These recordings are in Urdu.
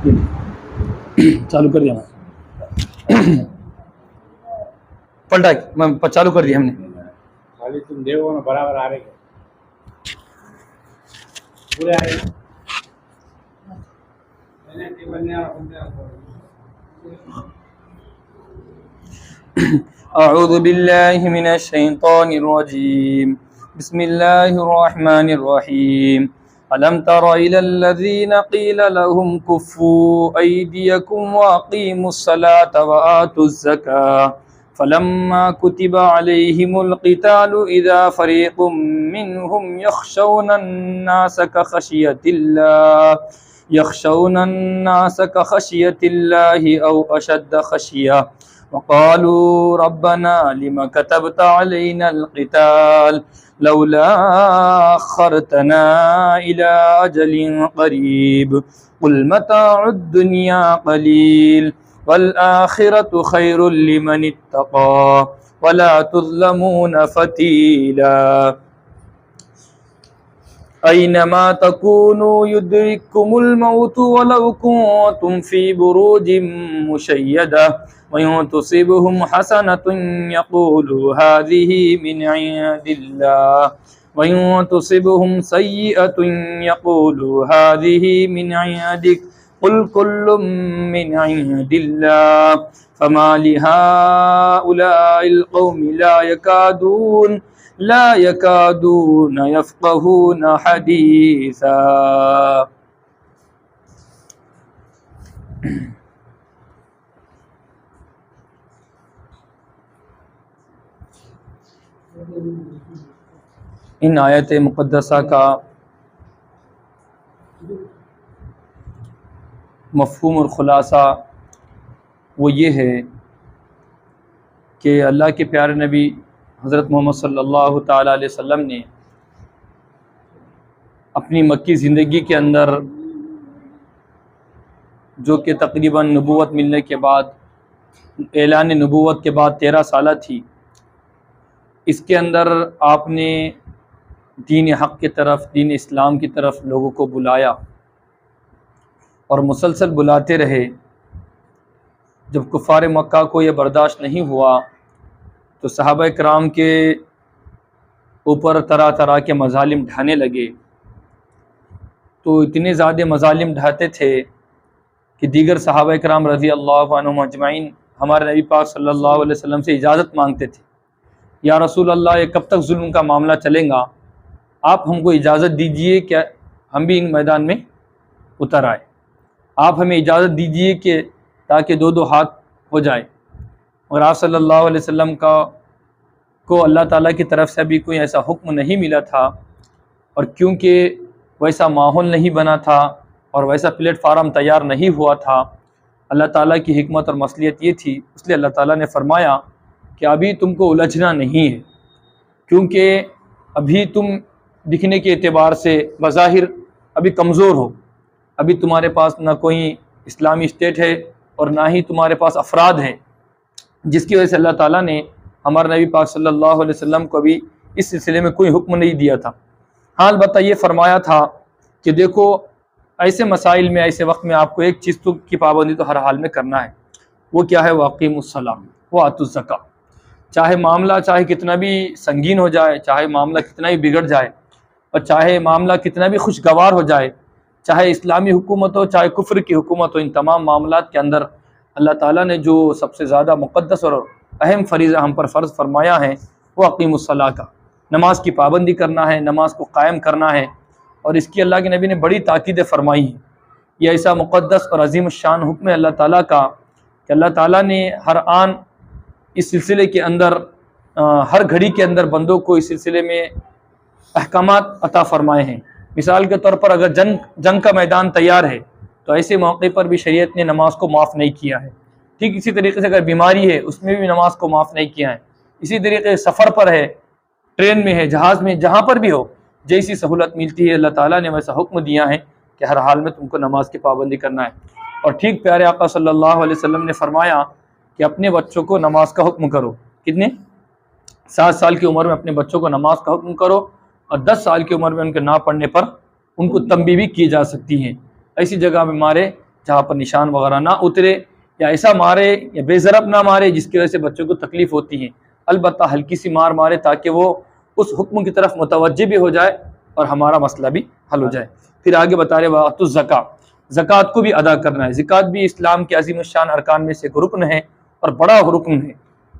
چالو کر دیا پلٹا چالو کر دیا ہم نے. خالی تم دیکھو نا برابر آ رہے ہیں پورے آ رہے ہیں. اعوذ باللہ من الشیطان الرجیم بسم اللہ الرحمن الرحیم ألم تر إلى الذين قيل لهم كفوا أيديكم وأقيموا الصلاة وآتوا الزكاة فلما كتب عليهم القتال إذا فريق منهم يخشون الناس كخشية الله أو أشد خشية وقالوا ربنا لما كتبت علينا القتال لولا أخرتنا إلى أجل قريب قل متاع الدنيا قليل والآخرة خير لمن اتقى ولا تظلمون فتيلا أينما تكونوا يدرككم الموت ولو كنتم في بروج مشيدة وإن تصبهم حسنة يقولوا هذه من عند الله وإن تصبهم سيئة يقولوا هذه من عندك قل كل من عند الله فما لهؤلاء القوم لا يكادون يفقهون حديثا. ان آیت مقدسہ کا مفہوم اور خلاصہ وہ یہ ہے کہ اللہ کے پیارے نبی حضرت محمد صلی اللہ تعالیٰ علیہ وسلم نے اپنی مکی زندگی کے اندر جو کہ تقریباً نبوت ملنے کے بعد اعلان نبوت کے بعد 13 سالہ تھی، اس کے اندر آپ نے دین حق کی طرف، دین اسلام کی طرف لوگوں کو بلایا اور مسلسل بلاتے رہے. جب کفار مکہ کو یہ برداشت نہیں ہوا تو صحابہ کرام کے اوپر طرح طرح کے مظالم ڈھانے لگے. تو اتنے زیادہ مظالم ڈھاتے تھے کہ دیگر صحابہ کرام رضی اللہ عنہم اجمعین ہمارے نبی پاک صلی اللہ علیہ وسلم سے اجازت مانگتے تھے، یا رسول اللہ یہ کب تک ظلم کا معاملہ چلیں گا، آپ ہم کو اجازت دیجئے کہ ہم بھی ان میدان میں اتر آئے، آپ ہمیں اجازت دیجئے کہ تاکہ دو ہاتھ ہو جائے. اور آپ صلی اللہ علیہ وسلم کو اللہ تعالیٰ کی طرف سے ابھی کوئی ایسا حکم نہیں ملا تھا، اور کیونکہ ویسا ماحول نہیں بنا تھا اور ویسا پلیٹ فارم تیار نہیں ہوا تھا، اللہ تعالیٰ کی حکمت اور مصلحت یہ تھی، اس لیے اللہ تعالیٰ نے فرمایا کہ ابھی تم کو الجھنا نہیں ہے، کیونکہ ابھی تم دکھنے کے اعتبار سے بظاہر ابھی کمزور ہو، ابھی تمہارے پاس نہ کوئی اسلامی اسٹیٹ ہے اور نہ ہی تمہارے پاس افراد ہیں، جس کی وجہ سے اللہ تعالیٰ نے ہمارے نبی پاک صلی اللہ علیہ وسلم کو ابھی اس سلسلے میں کوئی حکم نہیں دیا تھا. ہاں البتہ یہ فرمایا تھا کہ دیکھو ایسے مسائل میں، ایسے وقت میں آپ کو ایک چیز کی پابندی تو ہر حال میں کرنا ہے. وہ کیا ہے؟ وَأَقِيمُوا الصَّلَاةَ وَآتُوا الزَّكَاةَ. چاہے معاملہ کتنا بھی سنگین ہو جائے، چاہے معاملہ کتنا بھی بگڑ جائے، اور چاہے معاملہ کتنا بھی خوشگوار ہو جائے، چاہے اسلامی حکومت ہو چاہے کفر کی حکومت ہو، ان تمام معاملات کے اندر اللہ تعالیٰ نے جو سب سے زیادہ مقدس اور اہم فریضہ ہم پر فرض فرمایا ہے وہ اقیم الصلاۃ کا، نماز کی پابندی کرنا ہے، نماز کو قائم کرنا ہے. اور اس کی اللہ کے نبی نے بڑی تاکیدیں فرمائی ہیں. یہ ایسا مقدس اور عظیم الشان حکم ہے اللہ تعالیٰ کا کہ اللہ تعالیٰ نے ہر آن اس سلسلے کے اندر، ہر گھڑی کے اندر بندوں کو اس سلسلے میں احکامات عطا فرمائے ہیں. مثال کے طور پر اگر جنگ کا میدان تیار ہے تو ایسے موقع پر بھی شریعت نے نماز کو معاف نہیں کیا ہے. ٹھیک اسی طریقے سے اگر بیماری ہے اس میں بھی نماز کو معاف نہیں کیا ہے. اسی طریقے سے سفر پر ہے، ٹرین میں ہے، جہاز میں، جہاں پر بھی ہو، جیسی سہولت ملتی ہے اللہ تعالیٰ نے ویسا حکم دیا ہے کہ ہر حال میں تم کو نماز کی پابندی کرنا ہے. اور ٹھیک پیارے آقا صلی اللہ علیہ وسلم نے فرمایا کہ اپنے بچوں کو نماز کا حکم کرو. کتنے؟ 7 سال کی عمر میں اپنے بچوں کو نماز کا حکم کرو، اور 10 سال کی عمر میں ان کے نہ پڑھنے پر ان کو تنبیہ بھی کی جا سکتی ہیں. ایسی جگہ میں ہمارے جہاں پر نشان وغیرہ نہ اترے یا ایسا مارے یا بے ضرب نہ مارے جس کی وجہ سے بچوں کو تکلیف ہوتی ہے، البتہ ہلکی سی مار مارے تاکہ وہ اس حکم کی طرف متوجہ بھی ہو جائے اور ہمارا مسئلہ بھی حل ہو جائے۔ پھر آگے بتا رہے وَآتُوا الزَّکَاۃَ، زکوٰۃ کو بھی ادا کرنا ہے۔ زکوٰۃ بھی اسلام کے عظیم الشان ارکان میں سے ایک رکن ہے اور بڑا رکن ہے۔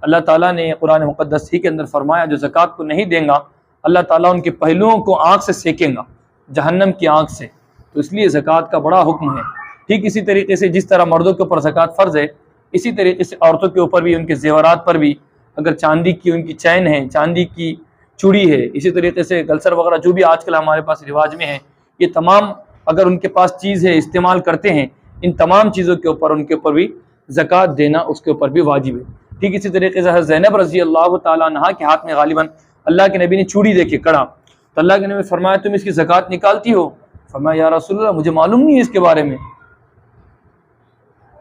اللہ تعالیٰ نے قرآن مقدس ہی کے اندر فرمایا جو زکوٰۃ کو نہیں دیں گا اللہ تعالیٰ ان کے پہلوؤں کو آنکھ سے سینکیں گا، جہنم کی آنکھ سے۔ تو اس لیے زکوٰۃ کا بڑا حکم ہے۔ ٹھیک اسی طریقے سے جس طرح مردوں کے اوپر زکوٰۃ فرض ہے، اسی طریقے سے عورتوں کے اوپر بھی، ان کے زیورات پر بھی، اگر چاندی کی ان کی چین ہے، چاندی کی چوڑی ہے، اسی طریقے سے گلسر وغیرہ جو بھی آج کل ہمارے پاس رواج میں ہے، یہ تمام اگر ان کے پاس چیز ہے استعمال کرتے ہیں، ان تمام چیزوں کے اوپر ان کے اوپر بھی زکوٰۃ دینا اس کے اوپر بھی واجب ہے۔ ٹھیک اسی طریقے سے حضرت زینب رضی اللہ تعالیٰ عنہا کے ہاتھ میں غالباً اللہ کے نبی نے چوڑی دیکھی کڑا، تو اللہ کے نبی نے فرمایا تم اس کی زکوٰۃ نکالتی ہو؟ فرمایا یا رسول اللہ مجھے معلوم نہیں ہے اس کے بارے میں،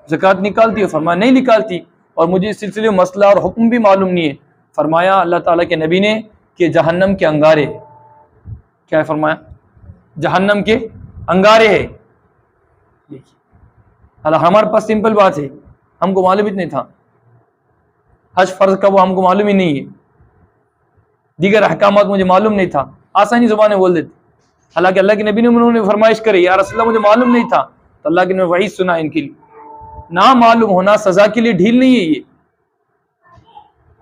زکوٰۃ نکالتی ہو؟ فرمایا نہیں نکالتی، اور مجھے اس سلسلے میں مسئلہ اور حکم بھی معلوم نہیں ہے۔ فرمایا اللہ تعالیٰ کے نبی نے کہ جہنم کے انگارے، کیا ہے فرمایا؟ جہنم کے انگارے ہے۔ ہمارے پاس سمپل بات ہے، ہم کو معلوم ہی نہیں تھا حج فرض کا، وہ ہم کو معلوم ہی نہیں ہے، دیگر احکامات مجھے معلوم نہیں تھا، آسانی زبانیں بول دیتے۔ حالانکہ اللہ کے نبی نے انہوں نے فرمائش کری یا رسول اللہ مجھے معلوم نہیں تھا، تو اللہ کے نبی وحی سنا ان کے لیے۔ نہ معلوم ہونا سزا کے لیے ڈھیل نہیں ہے، یہ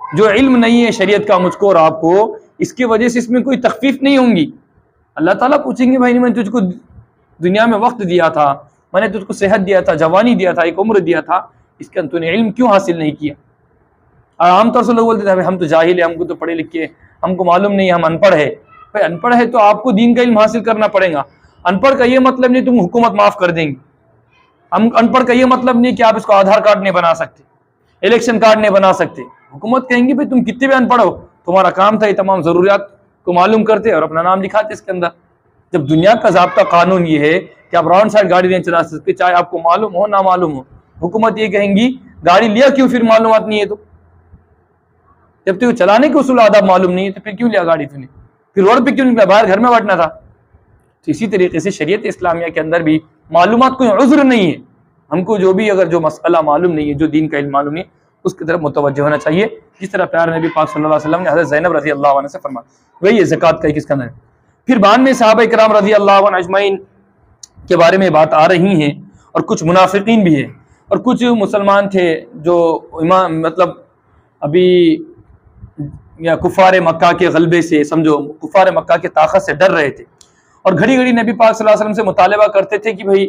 جو علم نہیں ہے شریعت کا مجھ کو اور آپ کو، اس کی وجہ سے اس میں کوئی تخفیف نہیں ہوں گی۔ اللہ تعالیٰ پوچھیں گے بھائی میں نے تجھ کو دنیا میں وقت دیا تھا، میں نے تجھ کو صحت دیا تھا، جوانی دیا تھا، ایک عمر دیا تھا، اس کے تو نے علم کیوں حاصل نہیں کیا؟ عام طور سے لوگ بولتے تھے ہم تو جاہل ہیں، ہم کو تو پڑھے لکھے، ہم کو معلوم نہیں، ہم ان پڑھ ہے۔ بھائی ان پڑھ ہے تو آپ کو دین کا علم حاصل کرنا پڑے گا۔ ان پڑھ کا یہ مطلب نہیں تم حکومت معاف کر دیں گے، ان پڑھ کا یہ مطلب نہیں کہ آپ اس کو آدھار کارڈ نہیں بنا سکتے، الیکشن کارڈ نہیں بنا سکتے۔ حکومت کہیں گی بھائی تم کتنے بھی ان پڑھ ہو، تمہارا کام تھا یہ تمام ضروریات کو معلوم کرتے اور اپنا نام لکھاتے اس کے اندر۔ جب دنیا کا ضابطہ قانون یہ ہے کہ آپ راؤنڈ سائڈ گاڑی نہیں چلا سکتے چاہے آپ کو معلوم ہو نہ معلوم ہو، حکومت یہ کہیں گی گاڑی لیا کیوں پھر معلومات نہیں ہے تو؟ جب تک چلانے کے اصول آداب معلوم نہیں ہے تو پھر کیوں لیا گاڑی؟ پھر روڈ پہ کیوں نکلا؟ باہر گھر میں بیٹھنا تھا۔ تو اسی طریقے سے شریعت اسلامیہ کے اندر بھی معلومات کوئی عذر نہیں ہے، ہم کو جو بھی اگر جو مسئلہ معلوم نہیں ہے، جو دین کا علم معلوم نہیں ہے، اس کی طرف متوجہ ہونا چاہیے، جس طرح پیارے نبی پاک صلی اللہ علیہ وسلم نے حضرت زینب رضی اللہ عنہ سے فرمایا۔ وہی ہے زکوٰۃ کا ایک اس کا ہے۔ پھر بعد میں صحابہ کرام رضی اللہ عنہ اجمعین کے بارے میں بات آ رہی ہیں، اور کچھ منافقین بھی ہیں، اور کچھ مسلمان تھے جو امام مطلب ابھی یا کفار مکہ کے غلبے سے، سمجھو کفار مکہ کے طاقت سے ڈر رہے تھے، اور گھڑی گھڑی نبی پاک صلی اللہ علیہ وسلم سے مطالبہ کرتے تھے کہ بھائی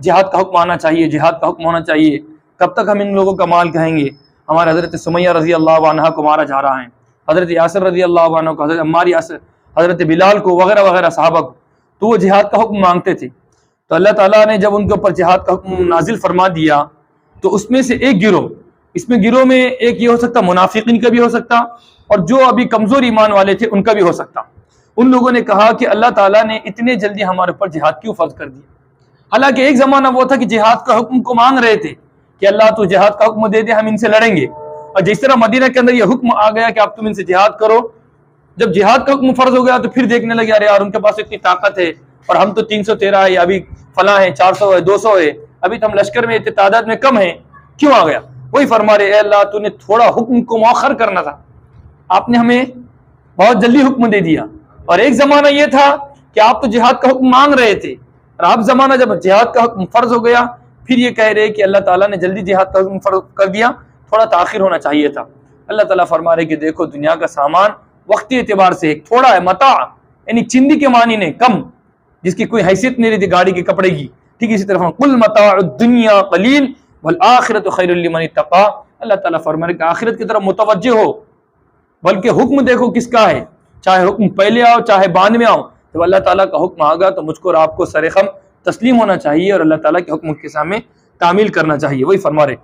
جہاد کا حکم آنا چاہیے، جہاد کا حکم ہونا چاہیے، کب تک ہم ان لوگوں کا مال کہیں گے؟ ہمارے حضرت سمیہ رضی اللہ عنہ کو مارا جا رہا ہے، حضرت یاسر رضی اللہ عنہ کو، حضرت عمار یاسر، حضرت بلال کو، وغیرہ وغیرہ صحابہ کو، تو وہ جہاد کا حکم مانگتے تھے۔ تو اللہ تعالیٰ نے جب ان کے اوپر جہاد کا حکم نازل فرما دیا تو اس میں سے ایک گروہ، اس میں گروہ میں ایک یہ ہو سکتا منافقین کا بھی ہو سکتا، اور جو ابھی کمزور ایمان والے تھے ان کا بھی ہو سکتا۔ ان لوگوں نے کہا کہ اللہ تعالیٰ نے اتنے جلدی ہمارے اوپر جہاد کیوں فرض کر دیا؟ حالانکہ ایک زمانہ وہ تھا کہ جہاد کا حکم کو مانگ رہے تھے کہ اللہ تو جہاد کا حکم دے دے، ہم ان سے لڑیں گے۔ اور جس طرح مدینہ کے اندر یہ حکم آ گیا کہ اب تم ان سے جہاد کرو، جب جہاد کا حکم فرض ہو گیا تو پھر دیکھنے لگے ارے یار ان کے پاس اتنی طاقت ہے اور ہم تو 313 ہے، ابھی فلاں ہے، 400 ہے، 200 ہے، ابھی تو ہم لشکر میں تعداد میں کم ہیں، کیوں آ گیا؟ وہی فرما رہے اے اللہ تو نے تھوڑا حکم کو مؤخر کرنا تھا، آپ نے ہمیں بہت جلدی حکم دے دیا۔ اور ایک زمانہ یہ تھا کہ آپ تو جہاد کا حکم مانگ رہے تھے، اور اب زمانہ جب جہاد کا حکم فرض ہو گیا پھر یہ کہہ رہے کہ اللہ تعالیٰ نے جلدی جہاد کا حکم فرض کر دیا، تھوڑا تاخیر ہونا چاہیے تھا۔ اللہ تعالیٰ فرما رہے کہ دیکھو دنیا کا سامان وقتی اعتبار سے تھوڑا ہے، متاع یعنی چندی کے معنی نہیں، کم، جس کی کوئی حیثیت نہیں رہتی گاڑی کے کپڑے کی، ٹھیک اسی طرح قل متاع الدنیا قلیل والآخرۃ خیر لمن اتقى، اللہ تعالیٰ فرما رہے کہ آخرت کی طرف متوجہ ہو، بلکہ حکم دیکھو کس کا ہے، چاہے حکم پہلے آؤ چاہے بعد میں آؤ، جب اللہ تعالیٰ کا حکم آگا تو مجھ کو اور آپ کو سرخم تسلیم ہونا چاہیے اور اللہ تعالیٰ کے حکم کے سامنے تعمیل کرنا چاہیے۔ وہی فرما رہے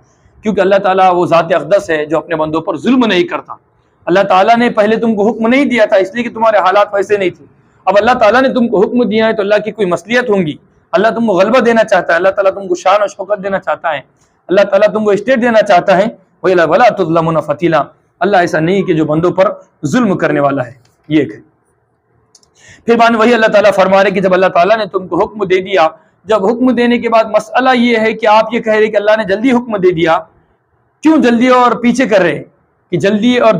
کیونکہ اللہ تعالیٰ وہ ذات اقدس ہے جو اپنے بندوں پر ظلم نہیں کرتا۔ اللہ تعالیٰ نے پہلے تم کو حکم نہیں دیا تھا اس لیے کہ تمہارے حالات ویسے نہیں تھے، اب اللہ تعالیٰ نے تم کو حکم دیا ہے تو اللہ کی کوئی مصلحت ہوں گی، اللہ تم کو غلبہ دینا چاہتا ہے، اللہ تعالیٰ تم کو شان و شوکت دینا چاہتا ہے، اللہ تعالیٰ تم کو اسٹیٹ دینا چاہتا ہے۔ وَلَا تُظْلَمُونَ فَتِيلًا، اللہ ایسا نہیں کہ جو بندوں پر ظلم کرنے والا ہے، یہ ایک ہے۔ پھر بعد وہی اللہ تعالیٰ فرما رہے کہ جب اللہ تعالیٰ نے تم کو حکم دے دیا جب حکم دینے کے بعد مسئلہ یہ ہے کہ آپ یہ کہہ رہے کہ اللہ نے جلدی حکم دے دیا، کیوں جلدی اور پیچھے کر رہے کہ جلدی اور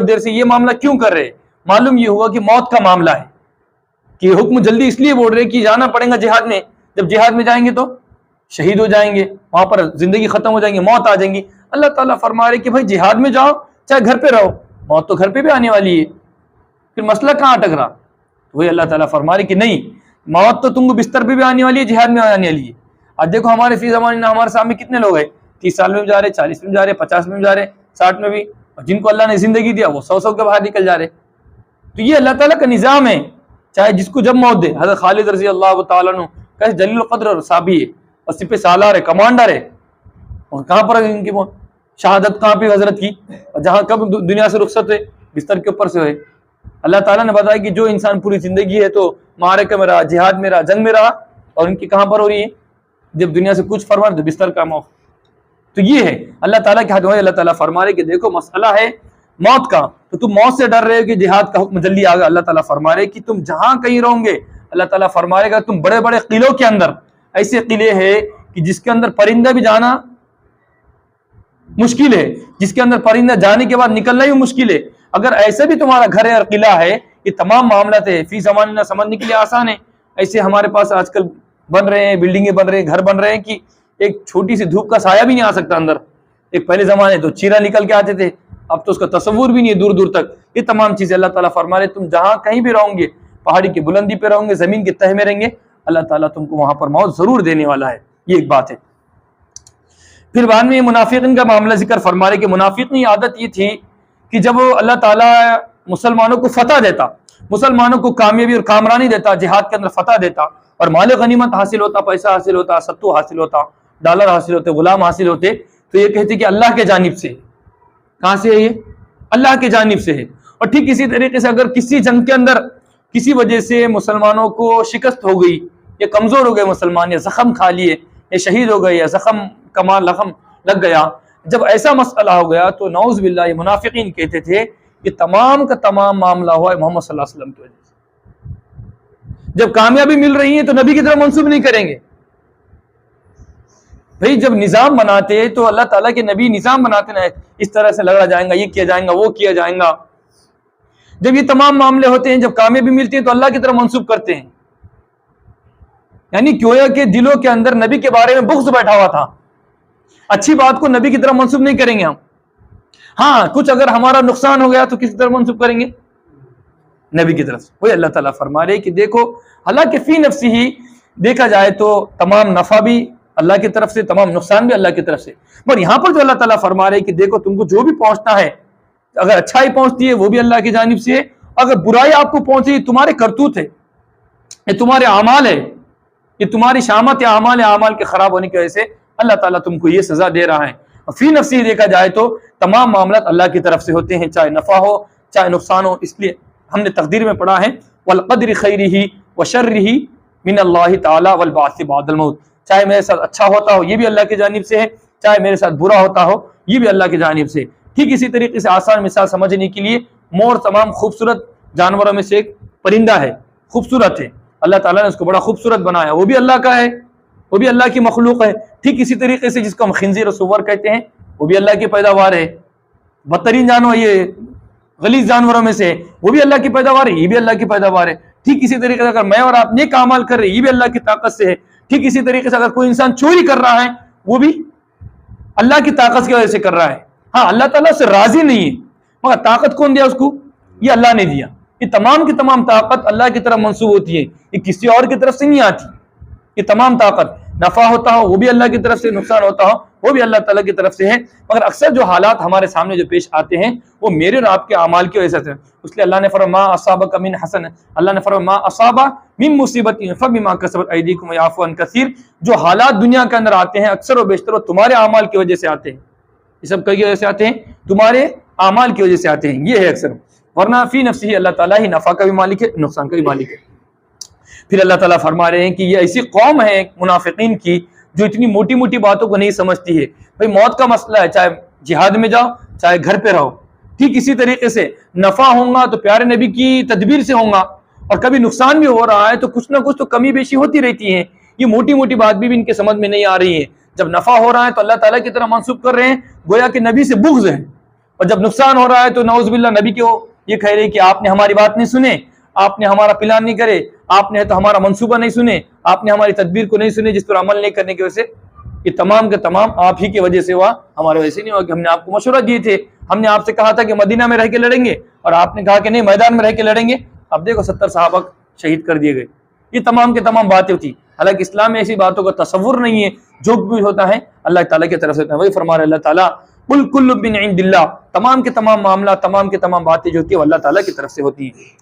دیر سے یہ معاملہ کیوں کر رہے؟ معلوم یہ ہوا کہ موت کا معاملہ ہے، کہ حکم جلدی اس لیے بول رہے کہ جانا پڑے گا جہاد میں، جب جہاد میں جائیں گے تو شہید ہو جائیں گے، وہاں پر زندگی ختم ہو جائیں گی، موت آ جائیں گی۔ اللہ تعالیٰ فرما رہے کہ بھائی جہاد میں جاؤ چاہے گھر پہ رہو، موت تو گھر پہ بھی آنے والی ہے، پھر مسئلہ کہاں اٹک رہا؟ وہی اللہ تعالیٰ فرما رہے کہ نہیں، موت تو تم کو بستر پہ بھی آنے والی ہے، جہاد میں آنے والی ہے۔ آج دیکھو ہمارے فی زمان ہمارے سامنے کتنے لوگ ہیں، 30 سال میں بھی جا رہے، 40 میں بھی جا رہے، 50 میں بھی جا رہے، 60 میں بھی، اور جن کو اللہ نے زندگی دیا وہ 100 کے باہر نکل جا رہے۔ تو یہ اللہ تعالیٰ کا نظام ہے، چاہے جس کو جب موت دے۔ حضرت خالد رضی اللہ تعالیٰ عنہ کیسے جلیل القدر اور صحابی ہے، اور سپہ سالار ہے، کمانڈر ہے، اور کہاں پر ان کی شہادت کہاں پہ حضرت کی، اور جہاں کب دنیا سے رخصت ہے، بستر کے اوپر سے ہوئے۔ اللہ تعالیٰ نے بتایا کہ جو انسان پوری زندگی ہے تو معرکہ میں رہا، جہاد میں رہا، جنگ میں رہا، اور ان کی کہاں پر ہو رہی ہے؟ جب دنیا سے کچھ فرما تو بستر کا موت۔ تو یہ ہے اللہ تعالیٰ کے ہاتھ میں۔ اللہ تعالیٰ فرما رہے کہ دیکھو مسئلہ ہے موت کا، تو تم موت سے ڈر رہے ہو کہ جہاد کا حکم جلدی آ گیا۔ اللہ تعالیٰ فرما رہے کہ تم جہاں کہیں رہو گے، اللہ تعالیٰ فرما رہے گا تم بڑے بڑے قلعوں کے اندر، ایسے قلعے ہیں کہ جس کے اندر پرندہ بھی جانا مشکل ہے، جس کے اندر پرندہ جانے کے بعد نکلنا بھی مشکل ہے، اگر ایسے بھی تمہارا گھر ہے اور قلعہ ہے، یہ تمام معاملات ہے فی زمانہ سمجھنے کے لیے آسان ہے۔ ایسے ہمارے پاس آج کل بن رہے ہیں، بلڈنگیں بن رہے ہیں، گھر بن رہے ہیں کہ ایک چھوٹی سی دھوپ کا سایہ بھی نہیں آ سکتا اندر۔ ایک پہلے زمانے تو چیرا نکل کے آتے تھے، اب تو اس کا تصور بھی نہیں ہے دور دور تک۔ یہ تمام چیزیں اللہ تعالیٰ فرما رہے تم جہاں کہیں بھی رہو گے، پہاڑی کی بلندی پہ رہو گے، زمین کے تہہ میں رہیں گے، اللہ تعالیٰ تم کو وہاں پر موت ضرور دینے والا ہے۔ یہ ایک بات ہے۔ پھر بعد میں منافقین کا معاملہ ذکر فرما رہے کہ منافقین کی عادت یہ تھی کہ جب اللہ تعالیٰ مسلمانوں کو فتح دیتا، مسلمانوں کو کامیابی اور کامرانی دیتا، جہاد کے اندر فتح دیتا، اور مال غنیمت حاصل ہوتا، پیسہ حاصل ہوتا، ستو حاصل ہوتا، ڈالر حاصل ہوتے، غلام حاصل ہوتے، تو یہ کہتے کہ اللہ کے جانب سے۔ کہاں سے ہے یہ؟ اللہ کی جانب سے ہے۔ اور ٹھیک اسی طریقے سے اگر کسی جنگ کے اندر کسی وجہ سے مسلمانوں کو شکست ہو گئی، یا کمزور ہو گئے مسلمان، یا زخم کھا لیے، یا شہید ہو گئے، یا زخم کمال لخم لگ گیا، جب ایسا مسئلہ ہو گیا تو نعوذ باللہ منافقین کہتے تھے کہ تمام کا تمام معاملہ ہوا ہے محمد صلی اللہ علیہ وسلم کی وجہ سے۔ جب کامیابی مل رہی ہے تو نبی کی طرف منسوب نہیں کریں گے۔ بھئی جب نظام بناتے تو اللہ تعالیٰ کے نبی نظام بناتے نا، اس طرح سے لگا جائیں گا، یہ کیا جائیں گا، وہ کیا جائیں گا۔ جب یہ تمام معاملے ہوتے ہیں، جب کامیابی ملتی ہے تو اللہ کی طرف منسوب کرتے ہیں، یعنی گویا کہ دلوں کے اندر نبی کے بارے میں بغض بیٹھا ہوا تھا، اچھی بات کو نبی کی طرف منسوب نہیں کریں گے ہم۔ ہاں کچھ اگر ہمارا نقصان ہو گیا تو کس طرف منسوب کریں گے؟ نبی کی طرف سے۔ وہی اللہ تعالیٰ فرما رہے کہ دیکھو حالانکہ فی نفسی ہی دیکھا جائے تو تمام نفع بھی اللہ کی طرف سے، تمام نقصان بھی اللہ کی طرف سے، پر یہاں پر جو اللہ تعالیٰ فرما رہے کہ دیکھو تم کو جو بھی پہنچنا ہے، اگر اچھائی پہنچتی ہے وہ بھی اللہ کی جانب سے ہے، اگر برائی آپ کو پہنچی تمہارے کرتوت ہے، یہ تمہارے اعمال ہے، یہ تمہاری شامت یا اعمال کے خراب ہونے کی وجہ سے اللہ تعالیٰ تم کو یہ سزا دے رہا ہے۔ اور فی نفسی دیکھا جائے تو تمام معاملات اللہ کی طرف سے ہوتے ہیں، چاہے نفع ہو چاہے نقصان ہو۔ اس لیے ہم نے تقدیر میں پڑھا ہے والقدر خیرہ وشرہ من اللہ تعالی والبعث بعد الموت، چاہے میرے ساتھ اچھا ہوتا ہو یہ بھی اللہ کی جانب سے ہے، چاہے میرے ساتھ برا ہوتا ہو یہ بھی اللہ کی جانب سے۔ ٹھیک اسی طریقے سے آسان مثال سمجھنے کے لیے مور تمام خوبصورت جانوروں میں سے ایک پرندہ ہے، خوبصورت ہے، اللہ تعالیٰ نے اس کو بڑا خوبصورت بنایا، وہ بھی اللہ کا ہے، وہ بھی اللہ کی مخلوق ہے۔ ٹھیک اسی طریقے سے جس کو ہم خنزیر و سور کہتے ہیں وہ بھی اللہ کی پیداوار ہے، بدترین جانور یہ غلیظ جانوروں میں سے وہ بھی اللہ کی پیداوار ہے، یہ بھی اللہ کی پیداوار ہے۔ ٹھیک اسی طریقے سے اگر میں اور آپ نیک اعمال کر رہے ہیں یہ بھی اللہ کی طاقت سے ہے۔ ٹھیک اسی طریقے سے اگر کوئی انسان چوری کر رہا ہے وہ بھی اللہ کی طاقت کی وجہ سے کر رہا ہے۔ ہاں اللہ تعالیٰ سے راضی نہیں ہے، مگر طاقت کون دیا اس کو؟ یہ اللہ نے دیا۔ یہ تمام کی تمام طاقت اللہ کی طرف منسوب ہوتی ہے، یہ کسی اور کی طرف سے نہیں آتی۔ یہ تمام طاقت نفع ہوتا ہو وہ بھی اللہ کی طرف سے، نقصان ہوتا ہو وہ بھی اللہ تعالیٰ کی طرف سے ہے، مگر اکثر جو حالات ہمارے سامنے جو پیش آتے ہیں وہ میرے اور آپ کے اعمال کی وجہ سے ہیں۔ اس لیے اللہ نے فرمایا ما اصابک من حسن، اللہ نے فرمایا ما اصاب من مصیبت فبما کسبت ایدیکم ویعفو عن کثیر، جو حالات دنیا کے اندر آتے ہیں اکثر و بیشتر وہ تمہارے اعمال کی وجہ سے آتے ہیں، یہ سب کی وجہ سے آتے ہیں، تمہارے اعمال کی وجہ سے آتے ہیں، یہ ہے اکثر، ورنہ فی نفسہ اللہ تعالیٰ ہی نفع کا بھی مالک ہے، نقصان کا بھی مالک ہے۔ پھر اللہ تعالیٰ فرما رہے ہیں کہ یہ ایسی قوم ہے منافقین کی جو اتنی موٹی موٹی باتوں کو نہیں سمجھتی ہے۔ بھئی موت کا مسئلہ ہے، چاہے جہاد میں جاؤ چاہے گھر پہ رہو، ٹھیک اسی طریقے سے نفع ہوگا تو پیارے نبی کی تدبیر سے ہوگا، اور کبھی نقصان بھی ہو رہا ہے تو کچھ نہ کچھ تو کمی بیشی ہوتی رہتی ہے، یہ موٹی موٹی بات بھی ان کے سمجھ میں نہیں آ رہی ہے. جب نفع ہو رہا ہے تو اللہ تعالیٰ کی طرح منسوب کر رہے ہیں, گویا کہ نبی سے بغض ہے, اور جب نقصان ہو رہا ہے تو نعوذ باللہ نبی کو یہ کہہ رہے کہ آپ نے ہماری بات نہیں سنے, آپ نے ہمارا پلان نہیں کرے, آپ نے تو ہمارا منصوبہ نہیں سنے, آپ نے ہماری تدبیر کو نہیں سنے, جس پر عمل نہیں کرنے کی وجہ سے یہ تمام کے تمام آپ ہی کی وجہ سے ہوا, ہمارے وجہ سے نہیں ہوا. کہ ہم نے آپ کو مشورہ دیے تھے, ہم نے آپ سے کہا تھا کہ مدینہ میں رہ کے لڑیں گے, اور آپ نے کہا کہ نہیں میدان میں رہ کے لڑیں گے. اب دیکھو 70 صحابہ شہید کر دیے گئے. یہ تمام کے تمام باتیں ہوتی, حالانکہ اسلام میں ایسی باتوں کا تصور نہیں ہے. جو بھی ہوتا ہے اللہ تعالیٰ کی طرف سے ہوتا ہے. وہی فرما رہے اللہ تعالیٰ قل کل من عند اللہ, تمام کے تمام معاملات, تمام کے تمام باتیں جو ہوتی ہیں وہ اللہ تعالیٰ کی طرف سے ہوتی ہیں.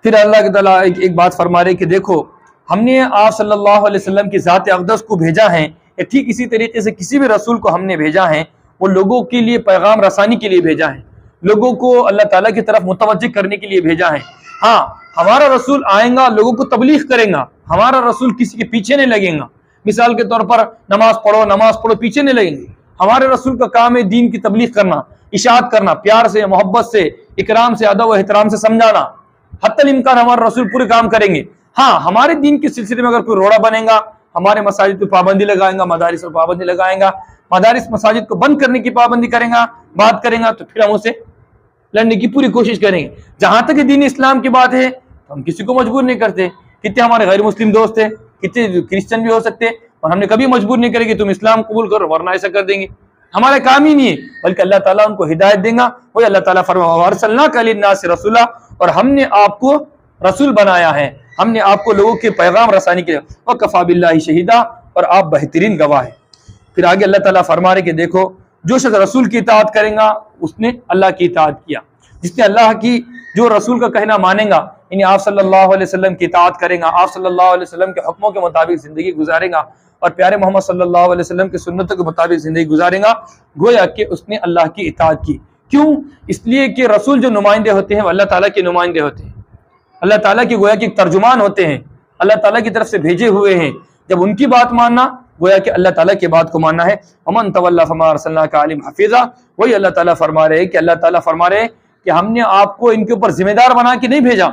پھر اللہ کے تعالیٰ ایک بات فرما رہے کہ دیکھو ہم نے آپ صلی اللہ علیہ وسلم کی ذات اقدس کو بھیجا ہے, ٹھیک اسی طریقے سے کسی بھی رسول کو ہم نے بھیجا ہے وہ لوگوں کے لیے پیغام رسانی کے لیے بھیجا ہے, لوگوں کو اللہ تعالیٰ کی طرف متوجہ کرنے کے لیے بھیجا ہے. ہاں ہمارا رسول آئے گا, لوگوں کو تبلیغ کرے گا, ہمارا رسول کسی کے پیچھے نہیں لگے گا. مثال کے طور پر نماز پڑھو پیچھے نہیں لگیں گے. ہمارے رسول کا کام ہے دین کی تبلیغ کرنا, اشاعت کرنا, پیار سے, محبت سے, اکرام سے, ادب و احترام سے سمجھانا. حتی الامکان ہمارے رسول پورے کام کریں گے. ہاں ہمارے دین کے سلسلے میں اگر کوئی روڑا بنے گا, ہمارے مساجد پہ پابندی لگائیں گا, مدارس پر پابندی لگائیں گا, مدارس مساجد کو بند کرنے کی پابندی کریں گا, بات کریں گا, تو پھر ہم اسے لڑنے کی پوری کوشش کریں گے. جہاں تک دین اسلام کی بات ہے تو ہم کسی کو مجبور نہیں کرتے. کتنے ہمارے غیر مسلم دوست ہیں, کتنے کرسچن بھی ہو سکتے, اور ہم نے کبھی مجبور نہیں کرے کہ تم اسلام قبول کرو ورنہ ایسا کر دیں گے. ہمارا کام ہی نہیں ہے, بلکہ اللہ تعالیٰ ان کو ہدایت دیں گا. وہی اللہ تعالیٰ فرمایا وَأَرْسَلْنَاكَ لِلنَّاسِ رَسُولًا, اور ہم نے آپ کو رسول بنایا ہے, ہم نے آپ کو لوگوں کے پیغام رسانی کے لیے. وَكَفَى بِاللَّهِ شَهِيدًا, اور آپ بہترین گواہ ہیں. پھر آگے اللہ تعالیٰ فرما رہے کہ دیکھو جو شخص رسول کی اطاعت کریں گا اس نے اللہ کی اطاعت کیا. جس نے اللہ کی جو رسول کا کہنا مانے گا, یعنی آپ صلی اللہ علیہ وسلم کی اطاعت کرے گا, آپ صلی اللہ علیہ وسلم کے حکموں کے مطابق زندگی گزارے گا, اور پیارے محمد صلی اللہ علیہ وسلم کی سنتوں کے مطابق زندگی گزارے گا, گویا کہ اس نے اللہ کی اطاعت کی. کیوں؟ اس لیے کہ رسول جو نمائندے ہوتے ہیں وہ اللہ تعالیٰ کے نمائندے ہوتے ہیں, اللہ تعالیٰ کی گویا کہ ترجمان ہوتے ہیں, اللہ تعالیٰ کی طرف سے بھیجے ہوئے ہیں. جب ان کی بات ماننا گویا کہ اللہ تعالیٰ کی بات کو ماننا ہے. ومن تولی فما ارسلناک علیہم حفیظا, وہی اللہ تعالیٰ فرما رہے کہ اللہ تعالیٰ فرما رہے کہ ہم نے آپ کو ان کے اوپر ذمہ دار بنا کے نہیں بھیجا,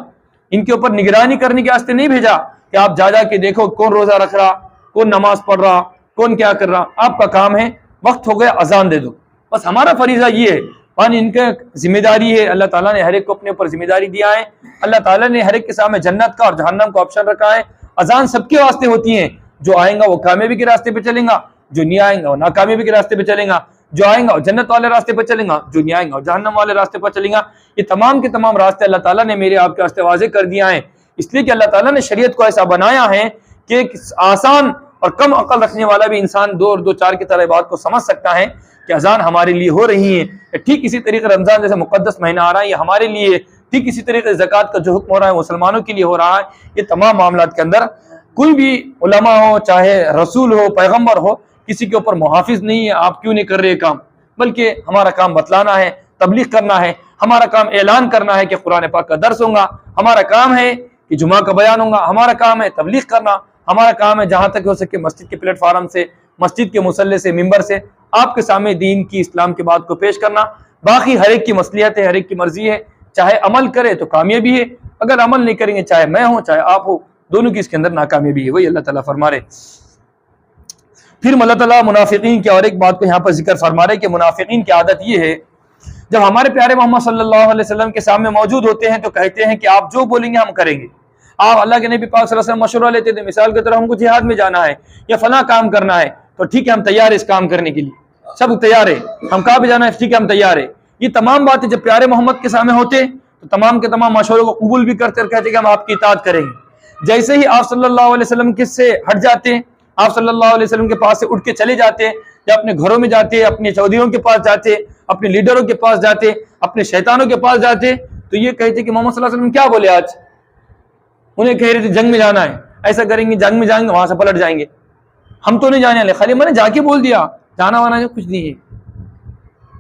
ان کے اوپر نگرانی کرنے کے واسطے نہیں بھیجا کہ آپ جا کے دیکھو کون روزہ رکھ رہا, کون نماز پڑھ رہا, کون کیا کر رہا. آپ کا کام ہے وقت ہو گیا اذان دے دو, بس ہمارا فریضہ یہ ہے. ان کا ذمہ داری ہے, اللہ تعالیٰ نے ہر ایک کو اپنے اوپر ذمہ داری دیا ہے. اللہ تعالیٰ نے ہر ایک کے سامنے جنت کا اور جہنم کا آپشن رکھا ہے. اذان سب کے واسطے ہوتی ہیں, جو آئیں گا وہ کامیابی کے راستے پہ چلیں گا, جو نہیں آئیں گا وہ ناکامیابی کے راستے پہ چلیں گا, جو آئیں گا وہ جنت والے راستے پہ چلیں گا, جو نہیں آئیں گا وہ جہنم والے راستے پہ چلیں گا. یہ تمام کے تمام راستے اللہ تعالیٰ نے میرے آپ کے واسطے واضح کر دیا ہے. اس لیے کہ اللہ تعالیٰ نے شریعت کو ایسا بنایا ہے کہ آسان اور کم عقل رکھنے والا بھی انسان دو اور دو چار کی طرح بات کو سمجھ سکتا ہے کہ اذان ہمارے لیے ہو رہی ہے. ٹھیک اسی طریقے رمضان جیسے مقدس مہینہ آ رہا ہے یہ ہمارے لیے, ٹھیک اسی طریقے زکوٰۃ کا جو حکم ہو رہا ہے مسلمانوں کے لیے ہو رہا ہے. یہ تمام معاملات کے اندر کوئی بھی علماء ہو, چاہے رسول ہو, پیغمبر ہو, کسی کے اوپر محافظ نہیں ہے آپ کیوں نہیں کر رہے کام, بلکہ ہمارا کام بتلانا ہے, تبلیغ کرنا ہے. ہمارا کام اعلان کرنا ہے کہ قرآن پاک کا درس ہوگا, ہمارا کام ہے کہ جمعہ کا بیان ہوگا, ہمارا کام ہے تبلیغ کرنا, ہمارا کام ہے جہاں تک ہو سکے مسجد کے پلیٹ فارم سے, مسجد کے مصلی سے, ممبر سے آپ کے سامنے دین کی اسلام کی بات کو پیش کرنا. باقی ہر ایک کی مصلحت ہے, ہر ایک کی مرضی ہے, چاہے عمل کرے تو کامیابی ہے, اگر عمل نہیں کریں گے چاہے میں ہوں چاہے آپ ہو, دونوں کی اس کے اندر ناکامیابی ہے. وہی اللہ تعالیٰ فرما رہے. پھر اللہ تعالیٰ منافقین کی اور ایک بات کو یہاں پر ذکر فرما رہے کہ منافقین کی عادت یہ ہے جب ہمارے پیارے محمد صلی اللہ علیہ وسلم کے سامنے موجود ہوتے ہیں تو کہتے ہیں کہ آپ جو بولیں گے ہم کریں گے. آپ اللہ کے نبی پاک صلی اللہ علیہ وسلم مشورہ لیتے تھے, مثال کی طرح ہم کو جہاد میں جانا ہے یا فلاں کام کرنا ہے تو ٹھیک ہے ہم تیار ہیں اس کام کرنے کے لیے, سب تیار ہے. ہم کہاں پہ جانا ہے, ٹھیک ہے ہم تیار ہیں. یہ تمام باتیں جب پیارے محمد کے سامنے ہوتے تو تمام کے تمام مشوروں کو قبول بھی کرتے اور کہتے کہ ہم آپ کی اطاعت کریں گے. جیسے ہی آپ صلی اللہ علیہ وسلم کے سے ہٹ جاتے, آپ صلی اللہ علیہ وسلم کے پاس سے اٹھ کے چلے جاتے, یا اپنے گھروں میں جاتے, اپنے چودھریوں کے پاس جاتے, اپنے لیڈروں کے پاس جاتے, اپنے شیطانوں کے پاس جاتے, تو یہ کہتے کہ محمد صلی اللہ علیہ وسلم کیا بولے آج, انہیں کہہ رہے تھے جنگ میں جانا ہے, ایسا کریں گے, جنگ میں جائیں گے وہاں سے پلٹ جائیں گے, ہم تو نہیں جانے والے, خالی میں نے جا کے بول دیا, جانا وانا جو کچھ نہیں ہے.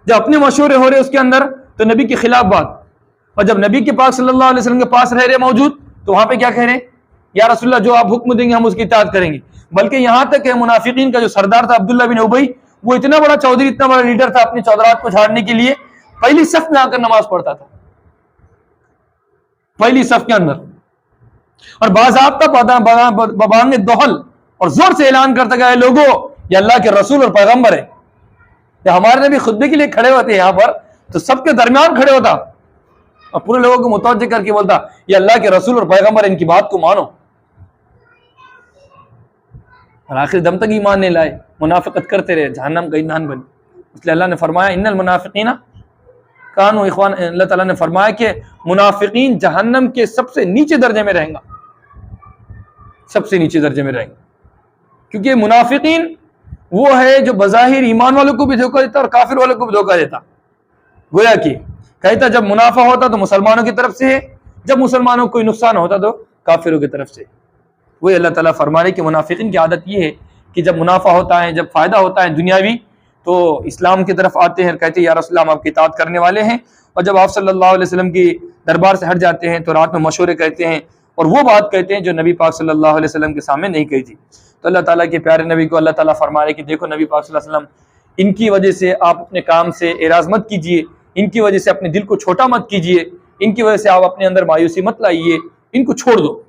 جب اپنے مشورے ہو رہے اس کے اندر تو نبی کے خلاف بات, اور جب نبی کے پاس صلی اللہ علیہ وسلم کے پاس رہ رہے موجود تو وہاں پہ کیا کہہ رہے, یا رسول اللہ جو آپ حکم دیں گے ہم اس کی اطاعت کریں گے. بلکہ یہاں تک کہ منافقین کا جو سردار تھا عبداللہ بن ابی, وہ اتنا بڑا چودھری, اتنا بڑا لیڈر تھا, اپنے چودرات کو جھاڑنے کے لیے پہلی صف میں آ کر نماز پڑھتا تھا, پہلی صف کے اندر. اور باضابطہ ببانگ دوحل اور زور سے اعلان کرتا گیا لوگوں یہ اللہ کے رسول اور پیغمبر ہے. یا ہمارے نبی خطبے کے لیے کھڑے ہوتے ہیں یہاں پر تو سب کے درمیان کھڑے ہوتا اور پورے لوگوں کو متوجہ کر کے بولتا یہ اللہ کے رسول اور پیغمبر، ان کی بات کو مانو. اور آخر دم تک ایمان نہیں لائے، منافقت کرتے رہے، جہنم کا ایندھن بنے. اس لیے اللہ نے فرمایا ان المنافقین کانوا اخوان. اللہ تعالیٰ نے فرمایا کہ منافقین جہنم کے سب سے نیچے درجے میں رہیں گا، سب سے نیچے درجے میں رہیں گے. کیونکہ منافقین وہ ہے جو بظاہر ایمان والوں کو بھی دھوکہ دیتا اور کافر والوں کو بھی دھوکہ دیتا. گویا کہ کہتا جب منافع ہوتا تو مسلمانوں کی طرف سے ہے، جب مسلمانوں کو کوئی نقصان ہوتا تو کافروں کی طرف سے. وہی اللہ تعالیٰ فرما رہے کہ منافقین کی عادت یہ ہے کہ جب منافع ہوتا ہے، جب فائدہ ہوتا ہے دنیاوی، تو اسلام کی طرف آتے ہیں، کہتے ہیں یا رسول اللہ ہم آپ کی اطاعت کرنے والے ہیں. اور جب آپ صلی اللہ علیہ وسلم کی دربار سے ہٹ جاتے ہیں تو رات میں مشورے کہتے ہیں اور وہ بات کہتے ہیں جو نبی پاک صلی اللہ علیہ وسلم کے سامنے نہیں کہی تھی. تو اللہ تعالیٰ کے پیارے نبی کو اللہ تعالیٰ فرما رہے کہ دیکھو نبی پاک صلی اللہ علیہ وسلم، ان کی وجہ سے آپ اپنے کام سے اعراض مت کیجیے، ان کی وجہ سے اپنے دل کو چھوٹا مت کیجیے، ان کی وجہ سے آپ اپنے اندر مایوسی مت لائیے، ان کو چھوڑ دو،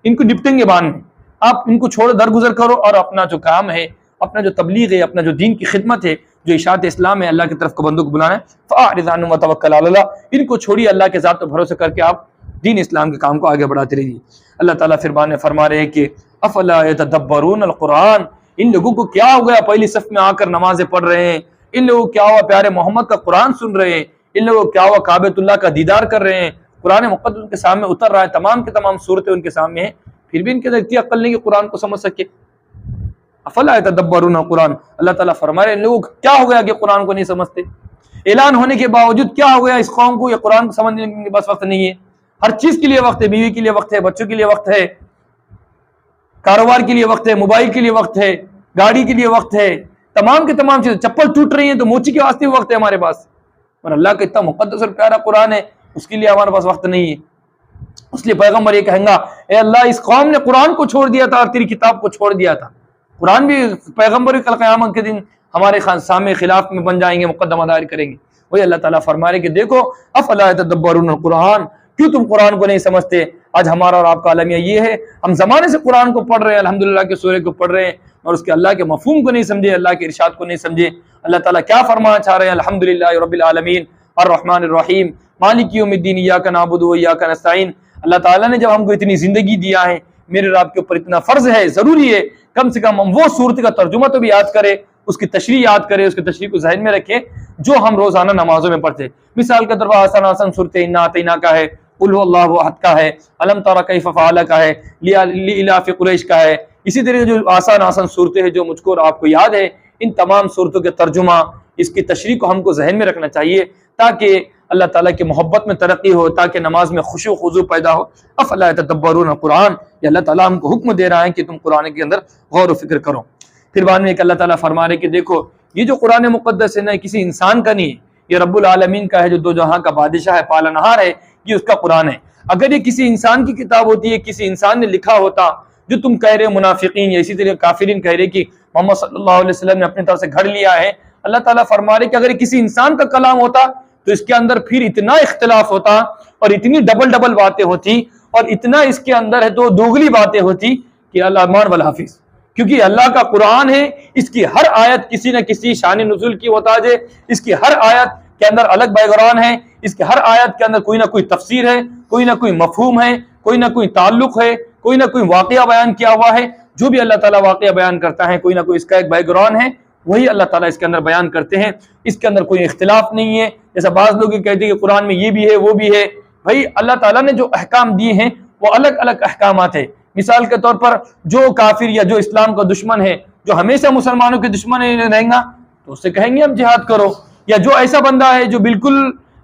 ان کو نپٹیں گے بعد میں. آپ ان کو چھوڑو، درگزر کرو اور اپنا جو کام ہے، اپنا جو تبلیغ ہے، اپنا جو دین کی خدمت ہے، جو اشاعت اسلام ہے، اللہ کی طرف کو بندوں کو بلانا ہے، فاعرض عنہم وتوکل علی اللہ، ان کو چھوڑیے، اللہ کے ذات پر بھروسہ کر کے آپ دین اسلام کے کام کو آگے بڑھاتے رہیے. اللہ تعالیٰ پھر بعد میں فرما رہے ہیں کہ افلا یتدبرون القرآن، ان لوگوں کو کیا ہو گیا پہلی صف میں آ کر نمازیں پڑھ رہے ہیں، ان لوگوں کو کیا ہوا پیارے محمد کا قرآن سن رہے ہیں، ان لوگوں کو کیا ہوا کعبۃ اللہ کا دیدار کر رہے ہیں، قرآن مقدس ان کے سامنے اتر رہا ہے، تمام کے تمام صورتیں ان کے سامنے ہیں، پھر بھی ان کے اندر اتنی عقل نہیں کہ قرآن کو سمجھ سکے. افلا یتدبرون القرآن، اللہ تعالیٰ فرما رہے ہیں ان لوگوں کو کیا ہو گیا کہ قرآن کو نہیں سمجھتے. اعلان ہونے کے باوجود کیا ہو گیا اس قوم کو، یہ قرآن کو سمجھنے کے بس وقت نہیں ہے. ہر چیز کے لیے وقت ہے، بیوی کے لیے وقت ہے، بچوں کے لیے وقت ہے، کاروبار کے لیے وقت ہے، موبائل کے لیے وقت ہے، گاڑی کے لیے وقت ہے، تمام کے تمام چیزیں. چپل ٹوٹ رہی ہیں تو موچی کے واسطے وقت ہے ہمارے پاس، اور اللہ کا اتنا مقدس اور پیارا قرآن ہے اس کے لیے ہمارے پاس وقت نہیں ہے. اس لیے پیغمبر یہ کہیں گا اے اللہ اس قوم نے قرآن کو چھوڑ دیا تھا اور تیری کتاب کو چھوڑ دیا تھا. قرآن بھی پیغمبر کل قیامت کے دن ہمارے سامنے خلاف میں بن جائیں گے، مقدمہ دائر کریں گے. وہی اللہ تعالیٰ فرما رہے کہ دیکھو افلا یتدبرون القرآن، کیوں تم قرآن کو نہیں سمجھتے. آج ہمارا اور آپ کا عالمیہ یہ ہے، ہم زمانے سے قرآن کو پڑھ رہے ہیں، الحمدللہ کے سورے کو پڑھ رہے ہیں، اور اس کے اللہ کے مفہوم کو نہیں سمجھے، اللہ کے ارشاد کو نہیں سمجھے. اللہ تعالیٰ کیا فرمانا چاہ رہے ہیں، الحمدللہ رب العالمین الرحمن الرحیم مالک یوم الدین ایاک نعبد و ایاک نستعین. اللہ تعالیٰ نے جب ہم کو اتنی زندگی دیا ہے، میرے اور آپ کے اوپر اتنا فرض ہے، ضروری ہے کم سے کم ہم وہ صورت کا ترجمہ تو بھی یاد کرے، اس کی تشریح یاد کرے، اس کی تشریح کو ذہن میں رکھے جو ہم روزانہ نمازوں میں پڑھتے. مثال کے طور پر آسان آسان صورت انا اعطیناک کا ہے، قل هو اللہ احد کا ہے، الم تر کیف فعل کا ہے، لإلاف قریش کا ہے. اسی طرح جو آسان آسان صورتیں ہیں جو مجھ کو اور آپ کو یاد ہے، ان تمام صورتوں کے ترجمہ، اس کی تشریح کو ہم کو ذہن میں رکھنا چاہیے تاکہ اللہ تعالیٰ کی محبت میں ترقی ہو، تاکہ نماز میں خشوع و خضوع پیدا ہو. افلا یتدبرون القرآن، یہ اللہ تعالیٰ ہم کو حکم دے رہا ہے کہ تم قرآن کے اندر غور و فکر کرو. پھر بعد میں ایک اللہ تعالیٰ فرما رہے کہ دیکھو یہ جو قرآن مقدس ہے نا کسی انسان کا نہیں ہے، یہ رب العالمین کا ہے جو دو جہاں کا بادشاہ ہے، پالنہار ہے، یہ اس کا قرآن ہے. اگر یہ کسی انسان کی کتاب ہوتی ہے، کسی انسان نے لکھا ہوتا جو تم کہہ رہے منافقین یا اسی طرح کافرین کہہ رہے کہ محمد صلی اللہ علیہ وسلم نے اپنی طرف سے گھڑ لیا ہے، اللہ تعالیٰ فرما رہے کہ اگر یہ کسی انسان کا کلام ہوتا تو اس کے اندر پھر اتنا اختلاف ہوتا اور اتنی ڈبل باتیں ہوتی اور اتنا اس کے اندر ہے تو دوگلی باتیں ہوتی کہ اللہ مان والحافظ. کیونکہ اللہ کا قرآن ہے، اس کی ہر آیت کسی نہ کسی شان نزول کی محتاج ہے، اس کی ہر آیت کے اندر الگ بیک گراؤنڈ ہے، اس کے ہر آیت کے اندر کوئی نہ کوئی تفسیر ہے، کوئی نہ کوئی مفہوم ہے، کوئی نہ کوئی تعلق ہے، کوئی نہ کوئی واقعہ بیان کیا ہوا ہے. جو بھی اللہ تعالیٰ واقعہ بیان کرتا ہے کوئی نہ کوئی اس کا ایک بیک گراؤنڈ ہے، وہی اللہ تعالیٰ اس کے اندر بیان کرتے ہیں. اس کے اندر کوئی اختلاف نہیں ہے. جیسا بعض لوگ کہتے ہیں کہ قرآن میں یہ بھی ہے وہ بھی ہے، بھائی اللہ تعالیٰ نے جو احکام دیے ہیں وہ الگ الگ احکامات ہیں. مثال کے طور پر جو کافر یا جو اسلام کا دشمن ہے، جو ہمیشہ مسلمانوں کے دشمن رہیں گا تو اس سے کہیں گے اب جہاد کرو. یا جو ایسا بندہ ہے جو بالکل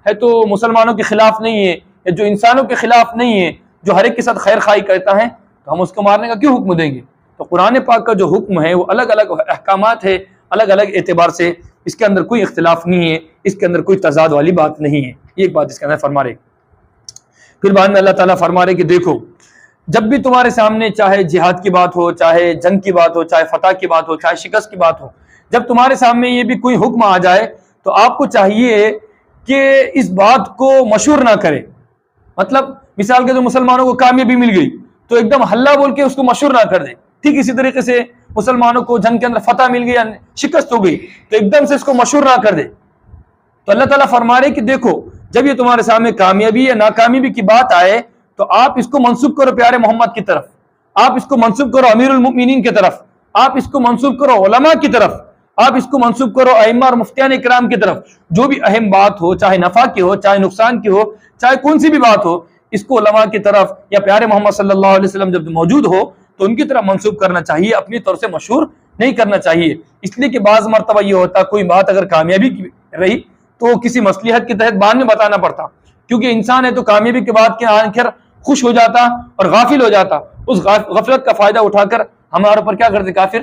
ہے تو مسلمانوں کے خلاف نہیں ہے یا جو انسانوں کے خلاف نہیں ہے، جو ہر ایک کے ساتھ خیر خواہی کرتا ہے، تو ہم اس کو مارنے کا کیوں حکم دیں گے؟ تو قرآن پاک کا جو حکم ہے وہ الگ الگ احکامات ہے، الگ الگ اعتبار سے اس کے اندر کوئی اختلاف نہیں ہے، اس کے اندر کوئی تضاد والی بات نہیں ہے. یہ ایک بات اس کے اندر فرما رہے. پھر بعد میں اللہ تعالیٰ فرما رہے کہ دیکھو جب بھی تمہارے سامنے چاہے جہاد کی بات ہو، چاہے جنگ کی بات ہو، چاہے فتح کی بات ہو، چاہے شکست کی بات ہو، جب تمہارے سامنے یہ بھی کوئی حکم آ جائے تو آپ کو چاہیے کہ اس بات کو مشہور نہ کرے. مطلب مثال کے تو مسلمانوں کو کامیابی مل گئی تو ایک دم ہلہ بول کے اس کو مشہور نہ کر دے. ٹھیک اسی طریقے سے مسلمانوں کو جنگ کے اندر فتح مل گئی، شکست ہو گئی، تو ایک دم سے اس کو مشہور نہ کر دے. تو اللہ تعالیٰ فرما رہے کہ دیکھو جب یہ تمہارے سامنے کامیابی یا ناکامیابی کی بات آئے تو آپ اس کو منسوب کرو پیارے محمد کی طرف، آپ اس کو منسوب کرو امیر المؤمنین کی طرف، آپ اس کو منسوب کرو علماء کی طرف، آپ اس کو منسوب کرو ائمہ اور مفتیان اکرام کی طرف. جو بھی اہم بات ہو، چاہے نفع کی ہو، چاہے نقصان کی ہو، چاہے کون سی بھی بات ہو، اس کو علماء کی طرف یا پیارے محمد صلی اللہ علیہ وسلم جب موجود ہو تو ان کی طرف منسوب کرنا چاہیے، اپنی طور سے مشہور نہیں کرنا چاہیے. اس لیے کہ بعض مرتبہ یہ ہوتا کوئی بات اگر کامیابی کی رہی تو کسی مصلحت کے تحت بعد میں بتانا پڑتا، کیونکہ انسان ہے تو کامیابی کے بعد کے آخر خوش ہو جاتا اور غافل ہو جاتا. اس غفلت کا فائدہ اٹھا کر ہمارے اوپر کیا کرتے کافر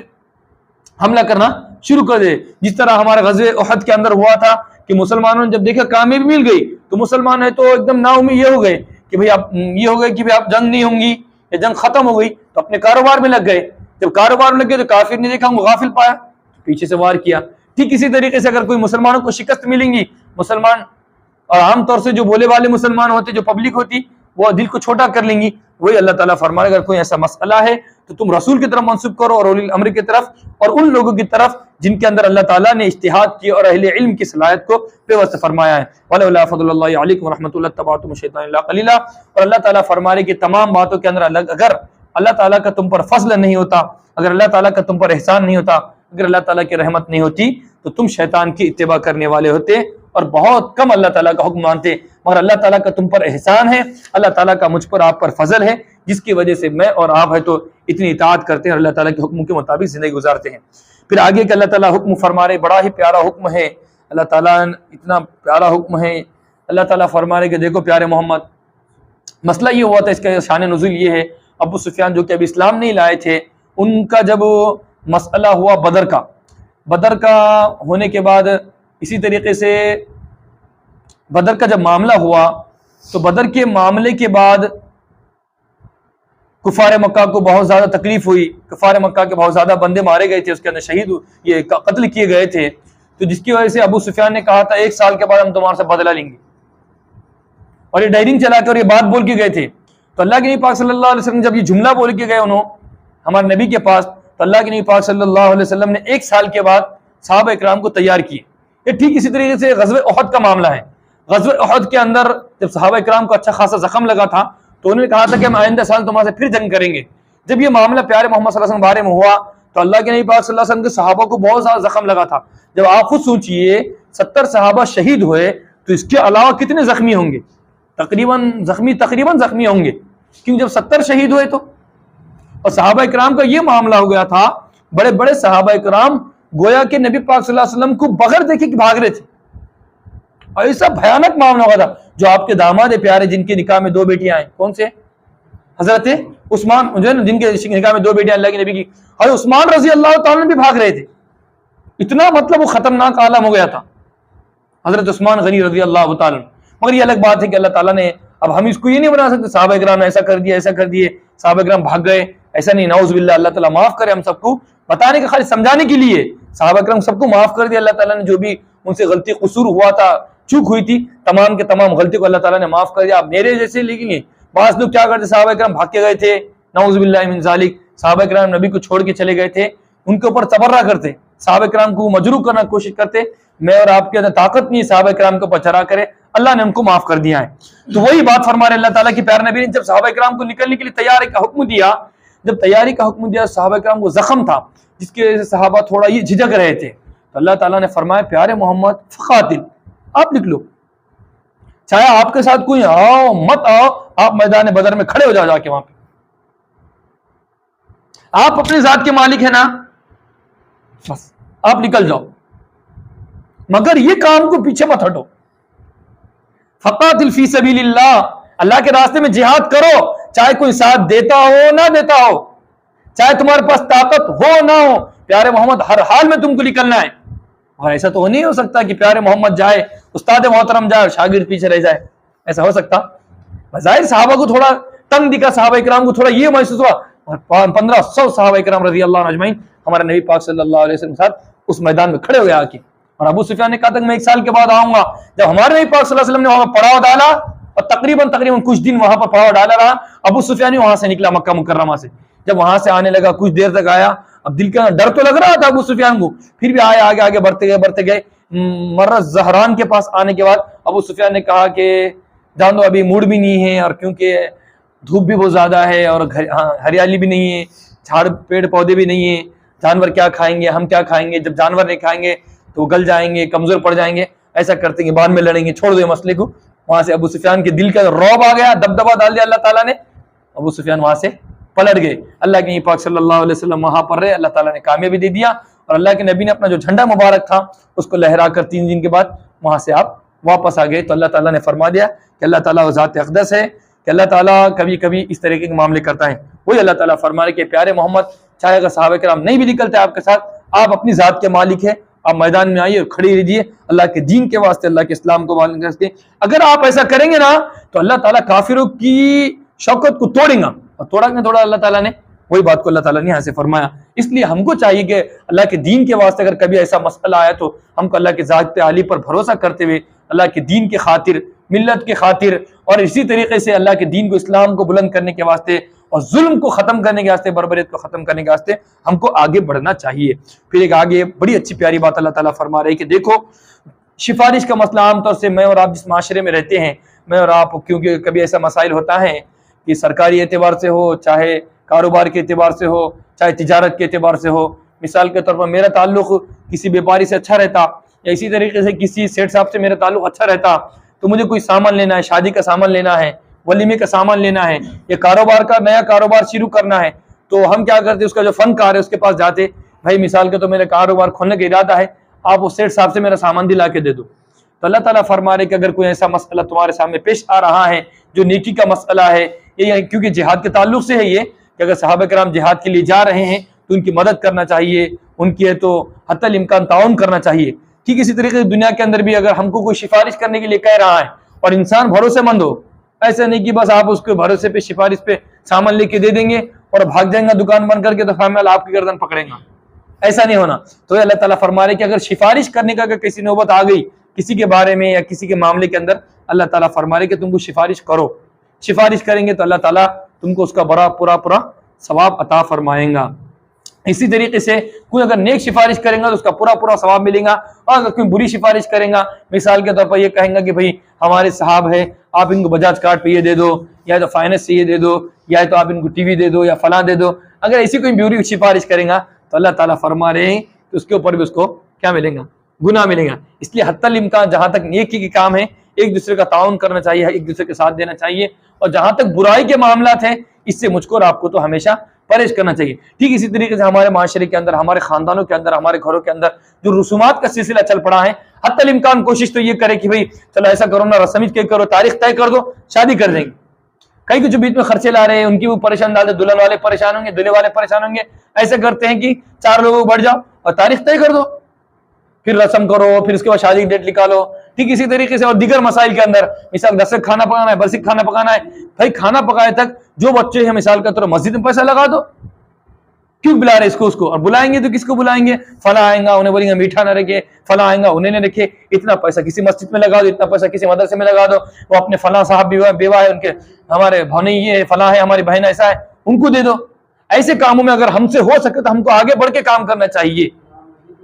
حملہ کرنا شروع کر دے. جس طرح ہمارے غزوہ احد کے اندر ہوا تھا کہ مسلمانوں نے جب دیکھا کامیابی مل گئی تو مسلمان ہے تو ایک دم نا امید یہ ہو گئے کہ بھئی اب یہ ہو گئے کہ اب جنگ نہیں ہوں گی یا جنگ ختم ہو گئی، تو اپنے کاروبار میں لگ گئے. جب کاروبار میں لگ گئے تو کافر نے دیکھا ہم غافل پایا تو پیچھے سے وار کیا. ٹھیک اسی طریقے سے اگر کوئی مسلمانوں کو شکست ملیں گی، مسلمان اور عام طور سے جو بولے والے مسلمان ہوتے، جو پبلک ہوتی، وہ دل کو چھوٹا کر لیں گی. وہی اللہ تعالیٰ فرمائے اگر کوئی ایسا مسئلہ ہے تو تم رسول کی طرف منسوب کرو اور اولی الامر کی طرف اور ان لوگوں کی طرف جن کے اندر اللہ تعالیٰ نے اجتہاد کی اور اہل علم کی صلاحیت کو پیوست فرمایا ہے. وَلَوْلَا فَضْلُ اللَّهِ عَلَيْكُمْ وَرَحْمَتُهُ لَاتَّبَعْتُمُ الشَّيْطَانَ إِلَّا قَلِيلًا. اور اللہ تعالیٰ فرما رہے کہ تمام باتوں کے اندر اگر اللہ تعالیٰ کا تم پر فضل نہیں ہوتا، اگر اللہ تعالیٰ کا تم پر احسان نہیں ہوتا، اگر اللہ تعالیٰ کی رحمت نہیں ہوتی تو تم شیطان کی اتباع کرنے والے ہوتے اور بہت کم اللہ تعالیٰ کا حکم مانتے. مگر اللہ تعالیٰ کا تم پر احسان ہے، اللہ تعالیٰ کا مجھ پر آپ پر فضل ہے، جس کی وجہ سے میں اور آپ ہے تو اتنی اطاعت کرتے ہیں اور اللہ تعالیٰ کے حکم کے مطابق زندگی گزارتے ہیں. پھر آگے کہ اللہ تعالیٰ حکم فرما رہے، بڑا ہی پیارا حکم ہے. اللہ تعالیٰ اتنا پیارا حکم ہے. اللہ تعالیٰ فرما رہے کہ دیکھو پیارے محمد، مسئلہ یہ ہوا تھا، اس کا شان نزول یہ ہے. ابو سفیان جو کہ ابھی اسلام نہیں لائے تھے، ان کا جب مسئلہ ہوا بدر کا ہونے کے بعد، اسی طریقے سے بدر کا جب معاملہ ہوا تو بدر کے معاملے کے بعد کفار مکہ کو بہت زیادہ تکلیف ہوئی. کفار مکہ کے بہت زیادہ بندے مارے گئے تھے، اس کے اندر شہید یہ قتل کیے گئے تھے. تو جس کی وجہ سے ابو سفیان نے کہا تھا 1 سال کے بعد ہم تمہارے سے بدلہ لیں گے، اور یہ ڈائرنگ چلا کے اور یہ بات بول کے گئے تھے. تو اللہ کے نبی پاک صلی اللہ علیہ وسلم جب یہ جملہ بول کے گئے ہمارے نبی کے پاس، تو اللہ کے نبی پاک صلی اللہ علیہ وسلم نے 1 سال کے بعد صحابہ اکرام کو تیار کیے. یہ ٹھیک اسی طریقے سے غزوہ احد کا معاملہ ہے. غزوہ احد کے اندر جب صحابہ اکرام کو اچھا خاصا زخم لگا تھا تو انہوں نے کہا تھا کہ ہم آئندہ سال تمہارے سے پھر جنگ کریں گے. جب یہ معاملہ پیارے محمد صلی اللہ علیہ وسلم بارے میں ہوا تو اللہ کے نبی پاک صلی اللہ علیہ وسلم کے صحابہ کو بہت زیادہ زخم لگا تھا. جب آپ خود سوچئے 70 صحابہ شہید ہوئے تو اس کے علاوہ کتنے زخمی ہوں گے؟ تقریباً زخمی ہوں گے، کیونکہ جب 70 شہید ہوئے تو. اور صحابہ اکرام کا یہ معاملہ ہو گیا تھا، بڑے بڑے صحابہ اکرام گویا کہ نبی پاک صلی اللہ علیہ وسلم کو بغیر دیکھے کہ بھاگ رہے تھے. اور ایسا بھیانک معاملہ ہوا تھا. جو آپ کے داماد پیارے جن کے نکاح میں 2 بیٹیاں آئیں، کون سے؟ حضرت عثمان، جو ہے نا جن کے نکاح میں 2 بیٹیاں اللہ کے نبی کی، حضرت عثمان رضی اللہ تعالیٰ بھی بھاگ رہے تھے. اتنا مطلب وہ خطرناک عالم ہو گیا تھا حضرت عثمان غنی رضی اللہ تعالیٰ. مگر یہ الگ بات ہے کہ اللہ تعالیٰ نے، اب ہم اس کو یہ نہیں بنا سکتے صحابہ اکرام نے ایسا کر دیے صحابہ اکرام بھاگ گئے، ایسا نہیں، نعوذ باللہ. اللہ تعالیٰ معاف کرے ہم سب کو، بتانے کا خالی سمجھانے کے لیے. صحابہ اکرام سب کو معاف کر دیا اللہ تعالیٰ نے، جو بھی ان سے غلطی قصور ہوا تھا، چوک ہوئی تھی، تمام کے تمام غلطی کو اللہ تعالیٰ نے معاف کر دیا. اب میرے جیسے لیکن بعض لوگ کیا کرتے، صحابہ اکرام بھاگ کے گئے تھے، نعوذ باللہ من ذالک، صحابہ اکرام نبی کو چھوڑ کے چلے گئے تھے، ان کے اوپر تبرہ کرتے، صحابہ اکرام کو مجروح کرنا کوشش کرتے. میں اور آپ کے اندر طاقت نہیں صحابہ اکرام کو پچھرا کرے، اللہ نے ان کو معاف کر دیا ہے. تو وہی بات فرما رہے اللہ تعالیٰ کی پیارے نبی نے جب صحابہ اکرام کو نکلنے کے لیے تیاری کا حکم دیا، جب تیاری کا حکم دیا صحابہ اکرام کو زخم تھا جس کی وجہ سے صحابہ تھوڑا یہ جھجک رہے تھے. تو اللہ تعالیٰ نے فرمایا پیارے محمد فقاتل، آپ لکھ لو، چاہے آپ کے ساتھ کوئی آؤ مت آؤ، آپ میدان بدر میں کھڑے ہو جاؤ، جا کے وہاں پہ آپ اپنی ذات کے مالک ہیں نا، بس آپ نکل جاؤ، مگر یہ کام کو پیچھے مت ہٹو. فقاتل فی سبیل اللہ، اللہ کے راستے میں جہاد کرو، چاہے کوئی ساتھ دیتا ہو نہ دیتا ہو، چاہے تمہارے پاس طاقت ہو نہ ہو، پیارے محمد ہر حال میں تم کو نکلنا ہے. اور ایسا تو نہیں ہو سکتا کہ پیارے محمد جائے، استاد محترم جائے اور شاگرد پیچھے رہ جائے، ایسا ہو سکتا؟ بظاہر صحابہ کو تھوڑا تنگ دکھا، صحابہ اکرام کو تھوڑا یہ محسوس ہوا، اور 1500 صحابہ اکرام رضی اللہ عنہ اجمعین ہمارے نبی پاک صلی اللہ علیہ وسلم کے ساتھ اس میدان میں کھڑے ہوئے آ کے. اور ابو سفیان نے کہا تھا کہ میں 1 سال کے بعد آؤں گا. جب ہمارے نبی پاک صلی اللہ علیہ وسلم نے وہاں پڑاؤ ڈالا اور تقریباً کچھ دن وہاں پر پڑاؤ ڈالا رہا. ابو سفیان وہاں سے نکلا مکہ مکرمہ سے. جب وہاں سے آنے لگا, کچھ دیر تک آیا, اب دل کا ڈر تو لگ رہا تھا ابو سفیان کو, پھر بھی آئے, آگے بڑھتے گئے. مرہ زہران کے پاس آنے کے بعد ابو سفیان نے کہا کہ جان دو ابھی موڈ بھی نہیں ہے, اور کیونکہ دھوپ بھی بہت زیادہ ہے اور ہریالی بھی نہیں ہے, جھاڑ پیڑ پودے بھی نہیں ہیں, جانور کیا کھائیں گے, ہم کیا کھائیں گے, جب جانور نہیں کھائیں گے تو وہ گل جائیں گے, کمزور پڑ جائیں گے, ایسا کرتے ہیں بعد میں لڑیں گے, چھوڑ دو یہ مسئلے کو. وہاں سے ابو سفیان کے دل کا رعب آ گیا, دبدبا ڈال دیا اللہ تعالیٰ نے. ابو سفیان وہاں سے پلٹ گئے. اللہ کے پاک صلی اللہ علیہ وسلم وہاں پر رہے, اللہ تعالیٰ نے کامیابی دے دیا, اور اللہ کے نبی نے اپنا جو جھنڈا مبارک تھا اس کو لہرا کر 3 دن کے بعد وہاں سے آپ واپس آ گئے. تو اللہ تعالیٰ نے فرما دیا کہ اللہ تعالیٰ ذات اقدس ہے, کہ اللہ تعالیٰ کبھی کبھی اس طریقے کے معاملے کرتا ہے. وہی اللہ تعالیٰ فرما رہے کہ پیارے محمد, چاہے اگر صحابہ کرام نہیں بھی نکلتے آپ کے ساتھ, آپ اپنی ذات کے مالک ہیں, آپ میدان میں آئیے اور کھڑی رہیے اللہ کے دین کے واسطے, اللہ کے اسلام کو معلوم کرتے. اگر آپ ایسا کریں گے نا تو اللہ تعالیٰ کافروں کی شوکت کو توڑیں گا, اور توڑا اللہ تعالیٰ نے, وہی بات کو اللہ تعالیٰ نے یہاں سے فرمایا. اس لیے ہم کو چاہیے کہ اللہ کے دین کے واسطے اگر کبھی ایسا مسئلہ آیا تو ہم کو اللہ کے ذات عالی پر بھروسہ کرتے ہوئے اللہ کے دین کے خاطر, ملت کے خاطر, اور اسی طریقے سے اللہ کے دین کو, اسلام کو بلند کرنے کے واسطے, اور ظلم کو ختم کرنے کے واسطے, بربریت کو ختم کرنے کے واسطے ہم کو آگے بڑھنا چاہیے. پھر ایک آگے بڑی اچھی پیاری بات اللہ تعالیٰ فرما رہے کہ دیکھو سفارش کا مسئلہ عام طور سے میں اور آپ جس معاشرے میں رہتے ہیں, میں اور آپ, کیونکہ کبھی ایسا مسائل ہوتا ہے کہ سرکاری اعتبار سے ہو, چاہے کاروبار کے اعتبار سے ہو, چاہے تجارت کے اعتبار سے ہو. مثال کے طور پر میرا تعلق کسی بیپاری سے اچھا رہتا, یا اسی طریقے سے کسی سیٹ صاحب سے میرا تعلق اچھا رہتا, تو مجھے کوئی سامان لینا ہے, شادی کا سامان لینا ہے, ولیمے کا سامان لینا ہے, یا کاروبار کا نیا کاروبار شروع کرنا ہے, تو ہم کیا کرتے, اس کا جو فنکار ہے اس کے پاس جاتے, بھائی مثال کے تو میرا کاروبار کھولنے کا ارادہ ہے, آپ اس سیٹ صاحب سے میرا سامان دلا کے دے دو. تو اللہ تعالیٰ فرما رہے کہ اگر کوئی ایسا مسئلہ تمہارے سامنے پیش آ رہا ہے جو نیکی کا مسئلہ ہے, یہ کیونکہ جہاد کے تعلق سے ہے یہ, کہ اگر صحابہ کرام جہاد کے لیے جا رہے ہیں تو ان کی مدد کرنا چاہیے, ان کی ہے تو حتی الامکان تعاون کرنا چاہیے. ٹھیک اسی طریقے سے دنیا کے اندر بھی اگر ہم کو کوئی سفارش کرنے کے لیے کہہ رہا ہے اور انسان بھروسے مند ہو, ایسا نہیں کہ بس آپ اس کے بھروسے پہ سفارش پہ سامان لے کے دے دیں گے اور بھاگ جائیں گا دکان بند کر کے, تو فیمل آپ کی گردن پکڑیں گا, ایسا نہیں ہونا. تو اللہ تعالیٰ فرما رہے کہ اگر سفارش کرنے کا اگر کسی نوبت آ گئی کسی کے بارے میں یا کسی کے معاملے کے اندر, اللہ تعالیٰ فرما رہے کہ تم کو سفارش کرو. سفارش کریں گے تو اللہ تعالیٰ تم کو اس کا بڑا پورا ثواب عطا فرمائیں گا. اسی طریقے سے کوئی اگر نیک سفارش کریں گا تو اس کا پورا ثواب ملے گا, اور اگر کوئی بری سفارش کریں گا, مثال کے طور پر یہ کہیں گا کہ بھائی ہمارے صاحب ہے, آپ ان کو بجاج کارڈ پہ یہ دے دو, یا تو فائننس سے یہ دے دو, یا تو آپ ان کو ٹی وی دے دو, یا فلاں دے دو, اگر ایسی کوئی بری سفارش کریں گا تو اللہ تعالیٰ فرما رہے ہیں کہ اس کے اوپر بھی اس کو کیا ملے گا, گناہ ملے گا. اس لیے حتی الامکان جہاں تک نیکی کے کام ہے ایک دوسرے کا تعاون کرنا چاہیے, ایک دوسرے کے ساتھ دینا چاہیے, اور جہاں تک برائی کے معاملات ہیں اس سے مجھ کو اور آپ کو تو ہمیشہ پرہیز کرنا چاہیے. ٹھیک اسی طریقے سے ہمارے معاشرے کے اندر, ہمارے خاندانوں کے اندر, ہمارے گھروں کے اندر جو رسومات کا سلسلہ چل پڑا ہے, حتی الامکان کوشش تو یہ کرے کہ بھائی چلو ایسا کرو نا, رسم کے کرو, تاریخ طے کر دو, شادی کر دیں گے. کئی کے جو بیچ میں خرچے لا رہے ہیں ان کی وہ پریشان ڈالتے, دلہن والے پریشان ہوں گے, دلہے والے پریشان ہوں گے. ایسے کرتے ہیں کہ 4 لوگوں کو بڑھ جاؤ اور تاریخ طے کر دو, پھر رسم کرو, پھر اس کے بعد شادی کی ڈیٹ نکالو. ٹھیک اسی طریقے سے اور دیگر مسائل کے اندر, مثال 10 کھانا پکانا ہے, برسی کھانا پکانا ہے, بھائی کھانا پکائے تک جو بچے ہیں مثال کا طور مسجد میں پیسہ لگا دو, کیوں بلا رہے اس کو, اور بلائیں گے تو کس کو بلائیں گے, فلاں آئیں گا انہیں بولیں گے میٹھا نہ رکھے, فلاں آئیں گا انہیں نہ رکھے, اتنا پیسہ کسی مسجد میں لگا دو, اتنا پیسہ کسی مدرسے میں لگا دو, وہ اپنے فلاں صاحب بیوہ ہے ان کے, ہمارے بھائی یہ فلاں ہے, ہماری بہن ایسا ہے, ان کو دے دو. ایسے کاموں میں اگر ہم سے ہو سکے تو ہم کو آگے بڑھ کے کام کرنا چاہیے.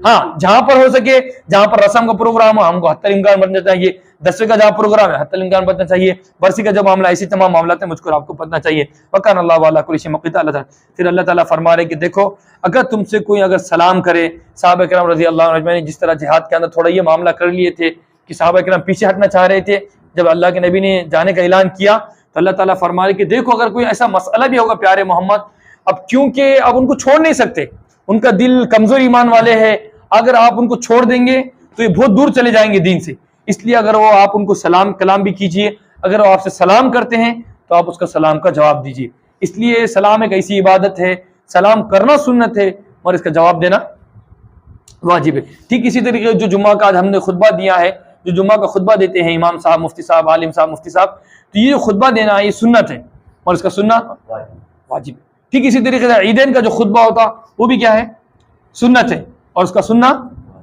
ہاں جہاں پر ہو سکے, جہاں پر رسم کا پروگرام ہو, ہم کو حتی الامکان بننا چاہیے. 10ویں کا جہاں پروگرام ہے حتی الامکان بننا چاہیے. برسی کا جب معاملہ, ایسی تمام معاملات ہیں مجھ کو آپ کو پتنا چاہیے. وکان اللہ وعلی کل شیء مقیتا. اللہ تعالیٰ پھر اللہ تعالیٰ فرما رہے کہ دیکھو اگر تم سے کوئی اگر سلام کرے, صحابہ کرام رضی اللہ عنہ اجمعین جس طرح جہاد کے اندر تھوڑا یہ معاملہ کر لیے تھے کہ صحابہ کرام پیچھے ہٹنا چاہ رہے تھے, جب اللہ کے نبی نے جانے کا اعلان کیا تو اللہ تعالیٰ فرما رہے کہ دیکھو اگر کوئی ایسا مسئلہ بھی ہوگا پیارے محمد, اب کیونکہ اب ان کو چھوڑ نہیں سکتے, ان کا دل کمزور ایمان والے ہیں, اگر آپ ان کو چھوڑ دیں گے تو یہ بہت دور چلے جائیں گے دین سے. اس لیے اگر وہ آپ ان کو سلام کلام بھی کیجئے, اگر وہ آپ سے سلام کرتے ہیں تو آپ اس کا سلام کا جواب دیجئے. اس لیے سلام ایک ایسی عبادت ہے, سلام کرنا سنت ہے اور اس کا جواب دینا واجب ہے. ٹھیک اسی طریقے سے جو جمعہ کا آج ہم نے خطبہ دیا ہے, جو جمعہ کا خطبہ دیتے ہیں امام صاحب, مفتی صاحب, عالم صاحب, مفتی صاحب, تو یہ خطبہ دینا یہ سنت ہے اور اس کا سننا واجب ہے. ٹھیک اسی طریقے سے عیدین کا جو خطبہ ہوتا وہ بھی کیا ہے, سنت ہے اور اس کا سننا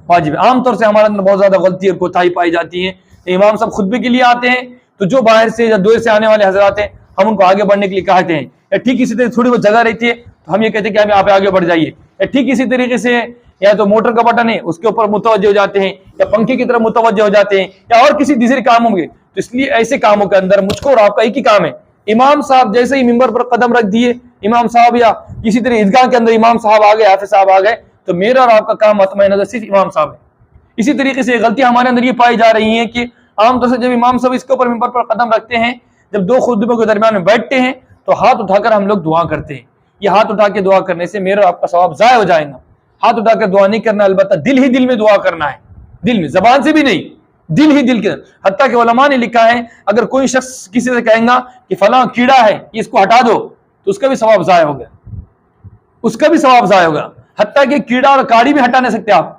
واجب ہے. عام طور سے ہمارے اندر بہت زیادہ غلطی اور کوتاہی پائی جاتی ہے. امام صاحب خطبے کے لیے آتے ہیں تو جو باہر سے یا دور سے آنے والے حضرات ہیں ہم ان کو آگے بڑھنے کے لیے کہتے ہیں، یا ٹھیک اسی طرح تھوڑی بہت جگہ رہتی ہے تو ہم یہ کہتے ہیں کہ آپ آگے بڑھ جائیے، یا ٹھیک اسی طریقے سے یا تو موٹر کا بٹن ہے اس کے اوپر متوجہ ہو جاتے ہیں، یا پنکھے کی طرف متوجہ ہو جاتے ہیں، یا اور کسی دوسرے کام ہوں گے. تو اس لیے ایسے کاموں کے اندر مجھ کو اور آپ کا ایک ہی کام ہے. امام صاحب جیسے ہی ممبر پر قدم رکھ دیے امام صاحب، یا کسی طرح عیدگاہ کے اندر امام صاحب آ گئے، حافظ صاحب آ گئے، تو میرا اور آپ کا کام مطمئن نظر صرف امام صاحب ہے. اسی طریقے سے غلطیاں ہمارے اندر یہ پائی جا رہی ہیں کہ عام طور سے جب امام صاحب اس کے اوپر ممبر پر قدم رکھتے ہیں، جب دو خطبوں کے درمیان میں بیٹھتے ہیں تو ہاتھ اٹھا کر ہم لوگ دعا کرتے ہیں. یہ ہاتھ اٹھا کے دعا کرنے سے میرا اور آپ کا ثواب ضائع ہو جائے گا. ہاتھ اٹھا کر دعا نہیں کرنا، البتہ دل ہی دل میں دعا کرنا ہے، دل میں، زبان سے بھی نہیں، دل ہی دل کے. حتیٰ کہ علماء نے لکھا ہے اگر کوئی شخص کسی سے کہیں گا کہ فلاں کیڑا ہے اس کو ہٹا دو تو اس کا بھی ثواب ضائع ہوگا، اس کا بھی ثواب ضائع ہوگا. حتیٰ کہ کیڑا اور کاڑی بھی ہٹا نہیں سکتے آپ،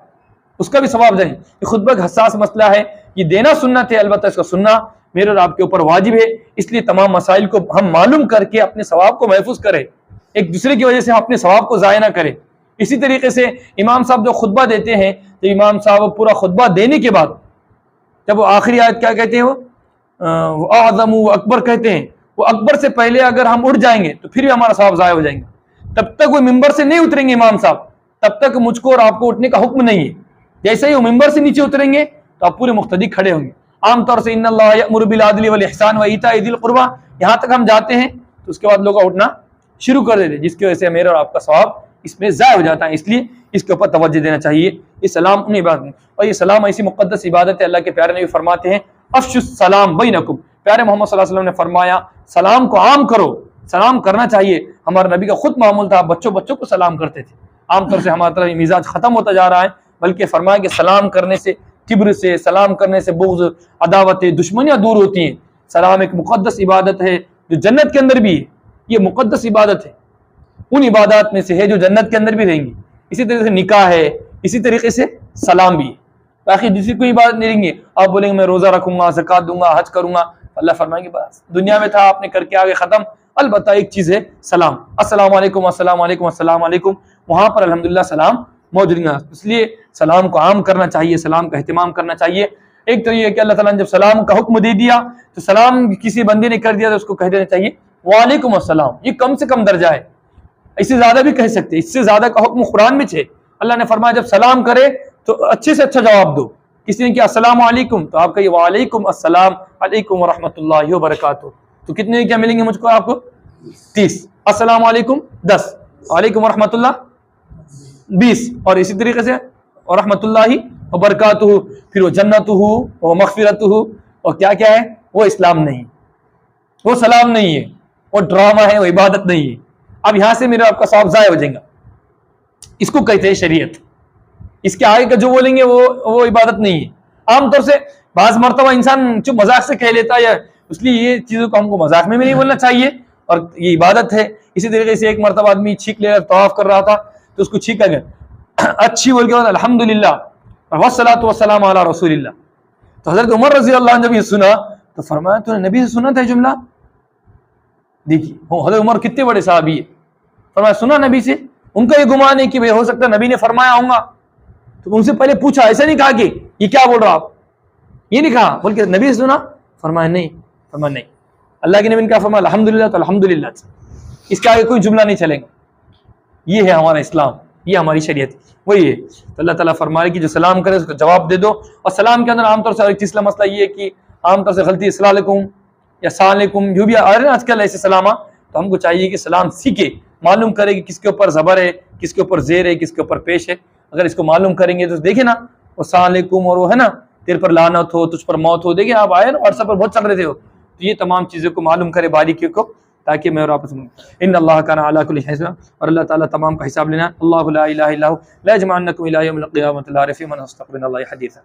اس کا بھی ثواب ضائع. یہ خطبہ کا حساس مسئلہ ہے، یہ دینا سنت ہے، البتہ اس کو سننا میرے اور آپ کے اوپر واجب ہے. اس لیے تمام مسائل کو ہم معلوم کر کے اپنے ثواب کو محفوظ کریں، ایک دوسرے کی وجہ سے ہم اپنے ثواب کو ضائع نہ کریں. اسی طریقے سے امام صاحب جو خطبہ دیتے ہیں تو امام صاحب پورا خطبہ دینے کے بعد جب وہ آخری آیت کیا کہتے ہیں، وہ اعظم و اکبر کہتے ہیں، وہ اکبر سے پہلے اگر ہم اٹھ جائیں گے تو پھر بھی ہمارا ثواب ضائع ہو جائیں گے. تب تک وہ ممبر سے نہیں اتریں گے امام صاحب، تب تک مجھ کو اور آپ کو اٹھنے کا حکم نہیں ہے. جیسے ہی وہ ممبر سے نیچے اتریں گے تو آپ پورے مقتدی کھڑے ہوں گے. عام طور سے ان اللہ یأمر بالعدل والاحسان وایتاء ذی القربى یہاں تک ہم جاتے ہیں تو اس کے بعد لوگ اٹھنا شروع کر دیتے ہیں، جس کی وجہ سے میرا اور آپ کا ثواب اس میں ضائع ہو جاتا ہے. اس لیے اس کے اوپر توجہ دینا چاہیے. یہ سلام ان عبادت میں، اور یہ سلام ایسی مقدس عبادت ہے. اللہ کے پیارے نبی فرماتے ہیں افشوا السلام بینکم. پیارے محمد صلی اللہ علیہ وسلم نے فرمایا سلام کو عام کرو، سلام کرنا چاہیے. ہمارے نبی کا خود معمول تھا، بچوں کو سلام کرتے تھے. عام طور سے ہمارا طرف مزاج ختم ہوتا جا رہا ہے، بلکہ فرمایا کہ سلام کرنے سے کبر سے، سلام کرنے سے بغض، عداوتیں، دشمنیاں دور ہوتی ہیں. سلام ایک مقدس عبادت ہے جو جنت کے اندر بھی ہے. یہ مقدس عبادت ہے، ان عبادات میں سے ہے جو جنت کے اندر بھی رہیں گی. اسی طریقے سے نکاح ہے، اسی طریقے سے سلام بھی ہے. باقی دوسری کوئی عبادت نہیں رہیں گے. آپ بولیں گے میں روزہ رکھوں گا، زکوٰۃ دوں گا، حج کروں گا، اللہ فرمائیں گے بس دنیا میں تھا آپ نے کر کے آگے ختم. البتہ ایک چیز ہے سلام، السلام علیکم، السلام علیکم، السلام علیکم، وہاں پر الحمدللہ سلام موجود ہے. اس لیے سلام کو عام کرنا چاہیے، سلام کا اہتمام کرنا چاہیے. ایک تو یہ کہ اللہ تعالیٰ نے جب سلام کا حکم دے دیا تو سلام کسی بندے نے کر دیا تو اس کو کہہ دینا چاہیے وعلیکم السلام. یہ کم سے کم درجہ ہے، اس سے زیادہ بھی کہہ سکتے، اس سے زیادہ کا حکم قرآن میں ہے. اللہ نے فرمایا جب سلام کرے تو اچھے سے اچھا جواب دو. کسی نے کیا السلام علیکم تو آپ کہیے وعلیکم السلام علیکم ورحمۃ اللہ وبرکاتہ. تو کتنے کیا ملیں گے مجھ کو آپ کو؟ 30. السلام علیکم 10، وعلیکم ورحمۃ اللہ 20، اور اسی طریقے سے ورحمۃ اللہ وبرکاتہ. پھر وہ جنت ہو، وہ مغفرت ہو، اور کیا کیا ہے، وہ اسلام نہیں، وہ سلام نہیں ہے، وہ ڈرامہ ہے، وہ عبادت نہیں ہے. اب یہاں سے میرا آپ کا ثواب ضائع ہو جائے گا. اس کو کہتے ہیں شریعت. اس کے آگے کا جو بولیں گے وہ عبادت نہیں ہے. عام طور سے بعض مرتبہ انسان جو مذاق سے کہہ لیتا ہے، اس لیے یہ چیزوں کو ہم کو مذاق میں بھی نہیں بولنا چاہیے، اور یہ عبادت ہے. اسی طریقے سے ایک مرتبہ آدمی چھینک لے کر طواف کر رہا تھا تو اس کو چھینکا گیا، اچھی بول کے بعد الحمدللہ والصلاۃ والسلام علی رسول اللہ. تو حضرت عمر رضی اللہ عنہ جب یہ سنا تو فرمایا تو نے نبی سے سنا تھا جملہ؟ دیکھیے حضرت عمر کتنے بڑے صحابی ہے. فرمایا سنا نبی سے. ان کا یہ گمان ہے کہ بھئی ہو سکتا ہے نبی نے فرمایا ہوں گا، تو ان سے پہلے پوچھا، ایسا نہیں کہا کہ یہ کیا بول رہا آپ، یہ نہیں کہا، بلکہ نبی سے سنا. فرمایا نہیں، فرمایا نہیں. اللہ کے نبی نے کہا فرمایا الحمدللہ تو الحمدللہ، اس کے آگے کوئی جملہ نہیں چلے گا. یہ ہے ہمارا اسلام، یہ ہماری شریعت، وہی ہے. تو اللہ تعالیٰ فرمائے کہ جو سلام کرے اس کو جواب دے دو. اور سلام کے اندر عام طور سے ایک تیسرا مسئلہ یہ ہے کہ عام طور سے غلطی السلام علیکم یا السلام علیکم جو بھی آ رہے ہیں آج کل ایسے سلامہ، تو ہم کو چاہیے کہ سلام سیکھے، معلوم کرے کہ کس کے اوپر زبر ہے، کس کے اوپر زیر ہے، کس کے اوپر پیش ہے. اگر اس کو معلوم کریں گے تو دیکھیں نا وہ السلام علیکم اور وہ ہے نا تیرے پر لعنت ہو، تجھ پر موت ہو، دیکھیں آپ آئے نا واٹس ایپ پر بہت چل رہے تھے ہو. تو یہ تمام چیزوں کو معلوم کرے، باریکیوں کو، تاکہ میں اور آپس میں ان اللہ کان علی کل حساب، اور اللہ تعالیٰ تمام کا حساب لینا. اللہ لا الہ الا هو لا یجمعنکم الی یوم القیامۃ لا ریب فیہ من اصدق من اللہ حدیثا.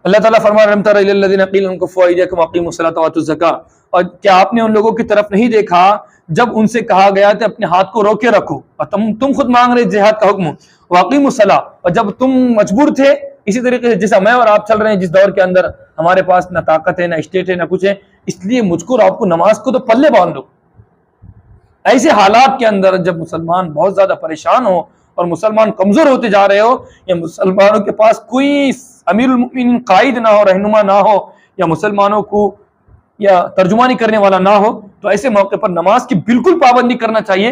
اللہ تعالیٰ فرما رہا ہے تر الی الذین قیل لهم کفوا ایدیکم واقیموا الصلاۃ وآتوا الزکاۃ. اور کیا آپ نے ان لوگوں کی طرف نہیں دیکھا جب ان سے کہا گیا کہ اپنے ہاتھ کو روکے رکھو، اور تم خود مانگ رہے جہاد کا حکم، واقیموا الصلاۃ، اور جب تم مجبور تھے. اسی طریقے سے جیسا میں اور آپ چل رہے ہیں جس دور کے اندر ہمارے پاس نہ طاقت ہے، نہ اسٹیٹ ہے، نہ کچھ ہے، اس لیے مجھ کو اور آپ کو نماز کو تو پلے باندھ دو. ایسے حالات کے اندر جب مسلمان بہت زیادہ پریشان ہو اور مسلمان کمزور ہوتے جا رہے ہو، یا مسلمانوں کے پاس کوئی امیر المؤمنین قائد نہ ہو، رہنما نہ ہو، یا مسلمانوں کو یا ترجمانی کرنے والا نہ ہو تو ایسے موقع پر نماز کی بالکل پابندی کرنا چاہیے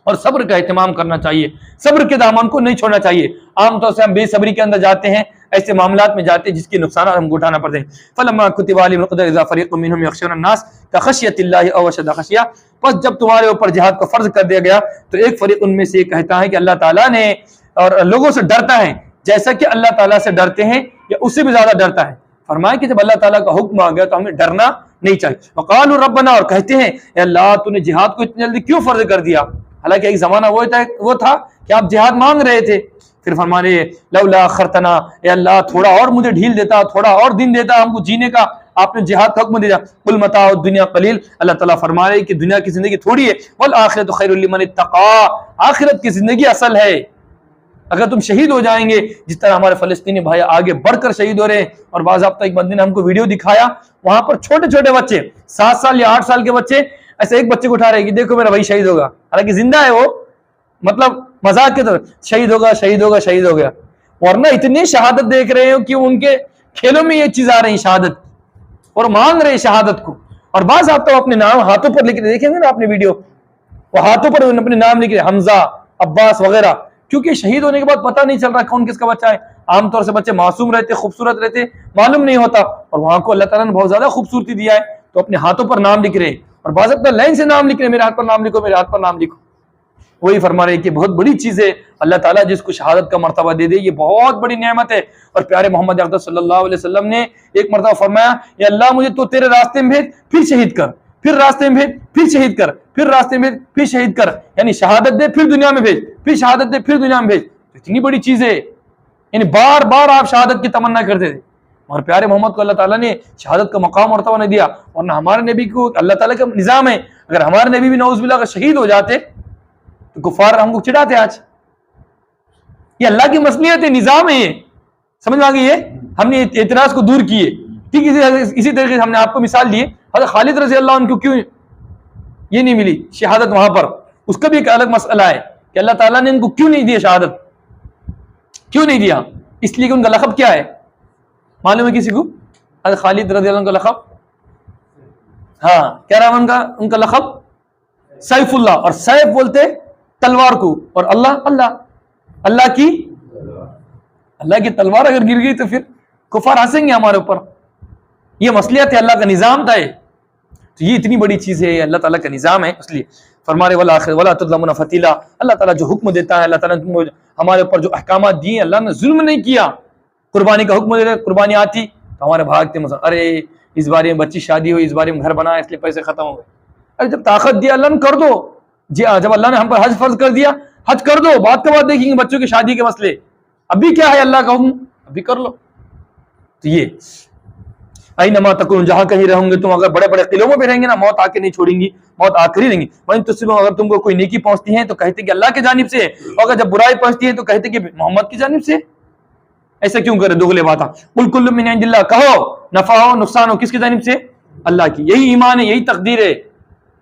اور صبر کا اہتمام کرنا چاہیے، صبر کے دامن کو نہیں چھوڑنا چاہیے۔ عام طور سے ہم بے صبری کے اندر جاتے ہیں، ایسے معاملات میں جاتے ہیں جس کے نقصانات ہم کو اٹھانا پڑتے ہیں۔ فلما كتب عليهم القتال اذا فريق منهم يخشون الناس كخشية الله او اشد خشيه، بس جب تمہارے اوپر جہاد کو فرض کر دیا گیا تو ایک فریق ان میں سے یہ کہتا ہے کہ اللہ تعالیٰ نے اور لوگوں سے ڈرتا ہے جیسا کہ اللہ تعالیٰ سے ڈرتے ہیں یا اس سے بھی زیادہ ڈرتا ہے۔ فرمایا کہ جب اللہ تعالیٰ کا حکم آ گیا تو ہمیں ڈرنا نہیں چاہیے۔ وقالوا ربنا، اور کہتے ہیں اے اللہ تو نے جہاد کو اتنی جلدی کیوں فرض کر دیا؟ حالانکہ ایک زمانہ وہ تھا کہ آپ جہاد مانگ رہے تھے۔ پھر فرمانے لولا اخرتنا، اے اللہ تھوڑا اور مجھے ڈھیل دیتا، تھوڑا اور دن دیتا ہم کو جینے کا، آپ نے جہاد کا حکم دیا۔ قل متاع الدنیا قلیل، اللہ تعالیٰ فرما رہے کہ دنیا کی زندگی تھوڑی ہے، والآخرۃ خیر لمن اتقى، آخرت کی زندگی اصل ہے۔ اگر تم شہید ہو جائیں گے جس طرح ہمارے فلسطینی بھائی آگے بڑھ کر شہید ہو رہے ہیں، اور باضابطہ ایک بندے نے ہم کو ویڈیو دکھایا، وہاں پر چھوٹے چھوٹے بچے 7 سال یا 8 سال کے بچے ایسے ایک بچے کو اٹھا رہے کہ دیکھو میرا بھائی شہید ہوگا، حالانکہ زندہ ہے وہ، مطلب مذاق کے طرح شہید ہوگا شہید ہوگا شہید ہو گیا، ورنہ اتنی شہادت دیکھ رہے ہو کہ ان کے کھیلوں میں یہ چیز آ رہی شہادت، اور مانگ رہے شہادت کو، اور بعض آپ تو اپنے نام ہاتھوں پر لکھ رہے، دیکھیں گے نا آپ نے ویڈیو، وہ ہاتھوں پر اپنے نام لکھ رہے، حمزہ، عباس وغیرہ، کیونکہ شہید ہونے کے بعد پتہ نہیں چل رہا کون کس کا بچہ ہے۔ عام طور سے بچے معصوم رہتے، خوبصورت رہتے، معلوم نہیں ہوتا، اور وہاں کو اللہ تعالیٰ نے بہت زیادہ خوبصورتی دیا ہے، تو اپنے ہاتھوں پر نام لکھ رہے، اور بعض اپنا لائن سے نام لکھ رہے، میرے ہاتھ پر نام لکھو، میرے ہاتھ پر نام لکھو۔ وہی فرما رہے کہ بہت بڑی چیز ہے، اللہ تعالیٰ جس کو شہادت کا مرتبہ دے دے یہ بہت بڑی نعمت ہے۔ اور پیارے محمد اقدس صلی اللہ علیہ وسلم نے ایک مرتبہ فرمایا، یا اللہ مجھے تو تیرے راستے میں بھیج، پھر شہید کر، پھر راستے میں بھیج، پھر شہید کر، پھر راستے میں بھیج، پھر شہید کر، یعنی شہادت دے پھر دنیا میں بھیج، پھر شہادت دے پھر دنیا میں بھیج۔ اتنی بڑی چیز ہے، یعنی بار بار آپ شہادت کی تمنا کرتے تھے، اور پیارے محمد کو اللہ تعالیٰ نے شہادت کا مقام مرتبہ نہیں دیا، ورنہ ہمارے نبی کو اللہ تعالیٰ کا نظام ہے، اگر ہمارے نبی بھی نعوذ باللہ اگر شہید ہو جاتے تو کفار ہم کو چڑھاتے آج۔ یہ اللہ کی مصلحت ہے، نظام ہے، یہ سمجھ میں آ گئی ہے۔ ہم نے اعتراض کو دور کیے، ٹھیک اسی طریقے سے ہم نے آپ کو مثال دی، حضرت خالد رضی اللہ عنہ کو کیوں یہ نہیں ملی شہادت وہاں پر، اس کا بھی ایک الگ مسئلہ ہے کہ اللہ تعالیٰ نے ان کو کیوں نہیں دیا شہادت، کیوں نہیں دیا؟ اس لیے کہ ان کا لقب کیا ہے معلوم ہے کسی کو؟ حضرت خالد رضی اللہ عنہ کا لقب، ہاں کیا نام ان کا لقب؟ سیف اللہ، اور سیف بولتے تلوار کو، اور اللہ کی تلوار اگر گر گئی تو پھر کفار ہنسیں گے ہمارے اوپر۔ یہ مصلحت ہے، اللہ کا نظام تھا، تو یہ اتنی بڑی چیز ہے، اللہ تعالیٰ کا نظام ہے، اس لیے فرما رہے ولا تظلمون فتیلا، اللہ تعالیٰ جو حکم دیتا ہے، اللہ تعالیٰ نے ہمارے اوپر جو احکامات دیے، اللہ نے ظلم نہیں کیا۔ قربانی کا حکم دے رہے، قربانی آتی تو ہمارے بھاگتے ارے اس بارے میں بچی شادی ہوئی، اس بارے میں گھر بنا اس لیے پیسے ختم ہو گئے، ارے جب طاقت دیا اللہ نے کر دو، جی جب اللہ نے ہم پر حج فرض کر دیا حج کر دو، بات کا بات دیکھیں گے بچوں کی شادی کے مسئلے، ابھی کیا ہے اللہ کا حکم ابھی کر لو۔ تو یہ اینما تکون، جہاں کہیں رہوں گے تم، اگر بڑے بڑے قلعوں میں بھی رہیں گے نا، موت آ کے نہیں چھوڑیں گی، موت آ کر ہی رہیں گی۔ وَإِن تُصِبْهُمْ، اگر تم کو کوئی نیکی پہنچتی ہے تو کہتے کہ اللہ کی جانب سے ہے، اور اگر جب برائی پہنچتی ہے تو کہتے کہ محمد کی جانب سے۔ ایسا کیوں کرے دوغلے باتاں؟ قل کل من عند اللہ، کہو نفع ہو نقصان ہو کس کی جانب سے؟ اللہ کی، یہی ایمان ہے، یہی تقدیر ہے۔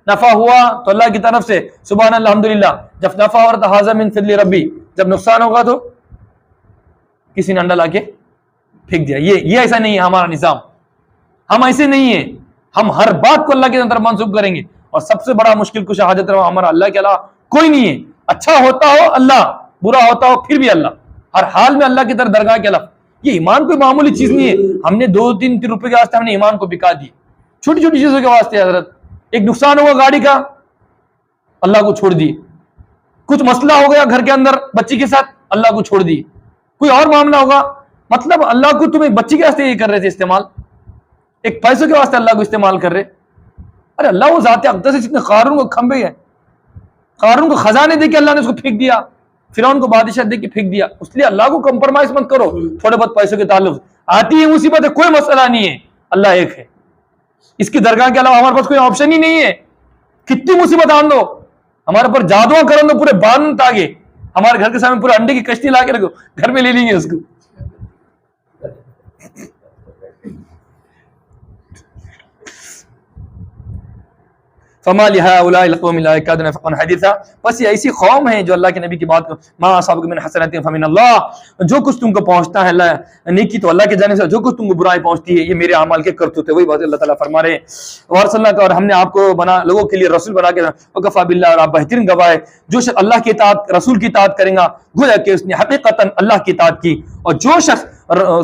نفع ہوا تو اللہ کی طرف سے، سبحان اللہ الحمدللہ، جب نفع ہو رہا تو ھذا من فضل ربی، جب نقصان ہوگا تو کسی نے انڈا لا کے پھینک دیا۔ یہ ایسا نہیں ہے ہمارا نظام، ہم ایسے نہیں ہیں، ہم ہر بات کو اللہ کی طرف منسوخ کریں گے، اور سب سے بڑا مشکل کشا حاجت روا ہمارا اللہ کے علاوہ کوئی نہیں ہے، اچھا ہوتا ہو اللہ، برا ہوتا ہو پھر بھی اللہ، ہر حال میں اللہ کی طرف درگاہ کے علاوہ۔ یہ ایمان کوئی معمولی چیز نہیں ہے، ہم نے 2-3 روپے کے واسطے ہم نے ایمان کو بکا دی، چھوٹی چھوٹی چیزوں کے واسطے۔ حضرت ایک نقصان ہوا گاڑی کا، اللہ کو چھوڑ دی، کچھ مسئلہ ہو گیا گھر کے اندر بچی کے ساتھ، اللہ کو چھوڑ دی، کوئی اور معاملہ ہوگا، مطلب اللہ کو تم ایک بچی کے واسطے یہ کر رہے تھے استعمال، ایک پیسوں کے واسطے اللہ کو استعمال کر رہے۔ ارے اللہ وہ ذات اقدس ہے، جتنے قارون کو کھمبے ہیں، قارون کو خزانے دے کے اللہ نے اس کو پھینک دیا، فرعون کو بادشاہ دے کے پھینک دیا، اس لیے اللہ کو کمپرمائز مت کرو تھوڑے بہت پیسوں کے تعلق سے۔ آتی ہے مصیبت ہے، کوئی مسئلہ نہیں ہے، اللہ ایک ہے، اس کی درگاہ کے علاوہ ہمارے پاس کوئی آپشن ہی نہیں ہے۔ کتنی مصیبت آن دو، ہمارے پر جادو کرن دو، پورے باندھ آگے، ہمارے گھر کے سامنے پورے انڈے کی کشتی لا کے رکھو، گھر میں لے لیں گے اس کو۔ فما لهؤلاء القوم لا يكادون يفقهون حديثا، بس یہ ایسی قوم ہے جو اللہ کے نبی کی بات کو ما اصابک من حسنات فمن اللہ، جو کچھ تم کو پہنچتا ہے اللہ نیکی تو اللہ کی جانب سے، جو کچھ تم کو برائی پہنچتی ہے یہ میرے اعمال کے کرتوت ہے. وہی بات اللہ تعالیٰ فرما رہے ہیں اور ہم نے آپ کو بنا لوگوں کے لیے رسول بنا کے وکفا باللہ، اور آپ بہترین گواہ ہے جو شخص اللہ کی اطاعت رسول کی اطاعت کرے گا گویا کہ اس نے حقیقتاً اللہ کی اطاعت کی، اور جو شخص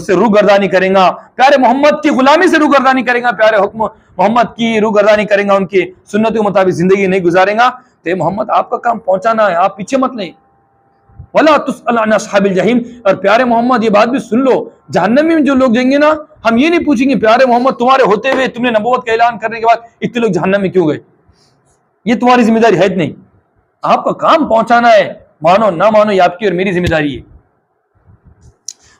سے روگردانی کرے گا پیارے محمد کی غلامی سے روگردانی کرے گا، پیارے حکم محمد کی روگردانی کرے گا، ان کی سنت کے مطابق زندگی نہیں گزارے گا، تو محمد آپ کا کام پہنچانا ہے، آپ پیچھے مت لیں. وَلَا تُسْأَلْ عَنْ أَصْحَابِ الْجَحِيمِ، اور پیارے محمد یہ بات بھی سن لو، جہنم میں جو لوگ جائیں گے نا، ہم یہ نہیں پوچھیں گے پیارے محمد تمہارے ہوتے ہوئے تم نے نبوت کا اعلان کرنے کے بعد اتنے لوگ جہنم میں کیوں گئے، یہ تمہاری ذمہ داری ہے نہیں. آپ کا کام پہنچانا ہے، مانو نہ مانو یہ آپ کی اور میری ذمہ داری ہے.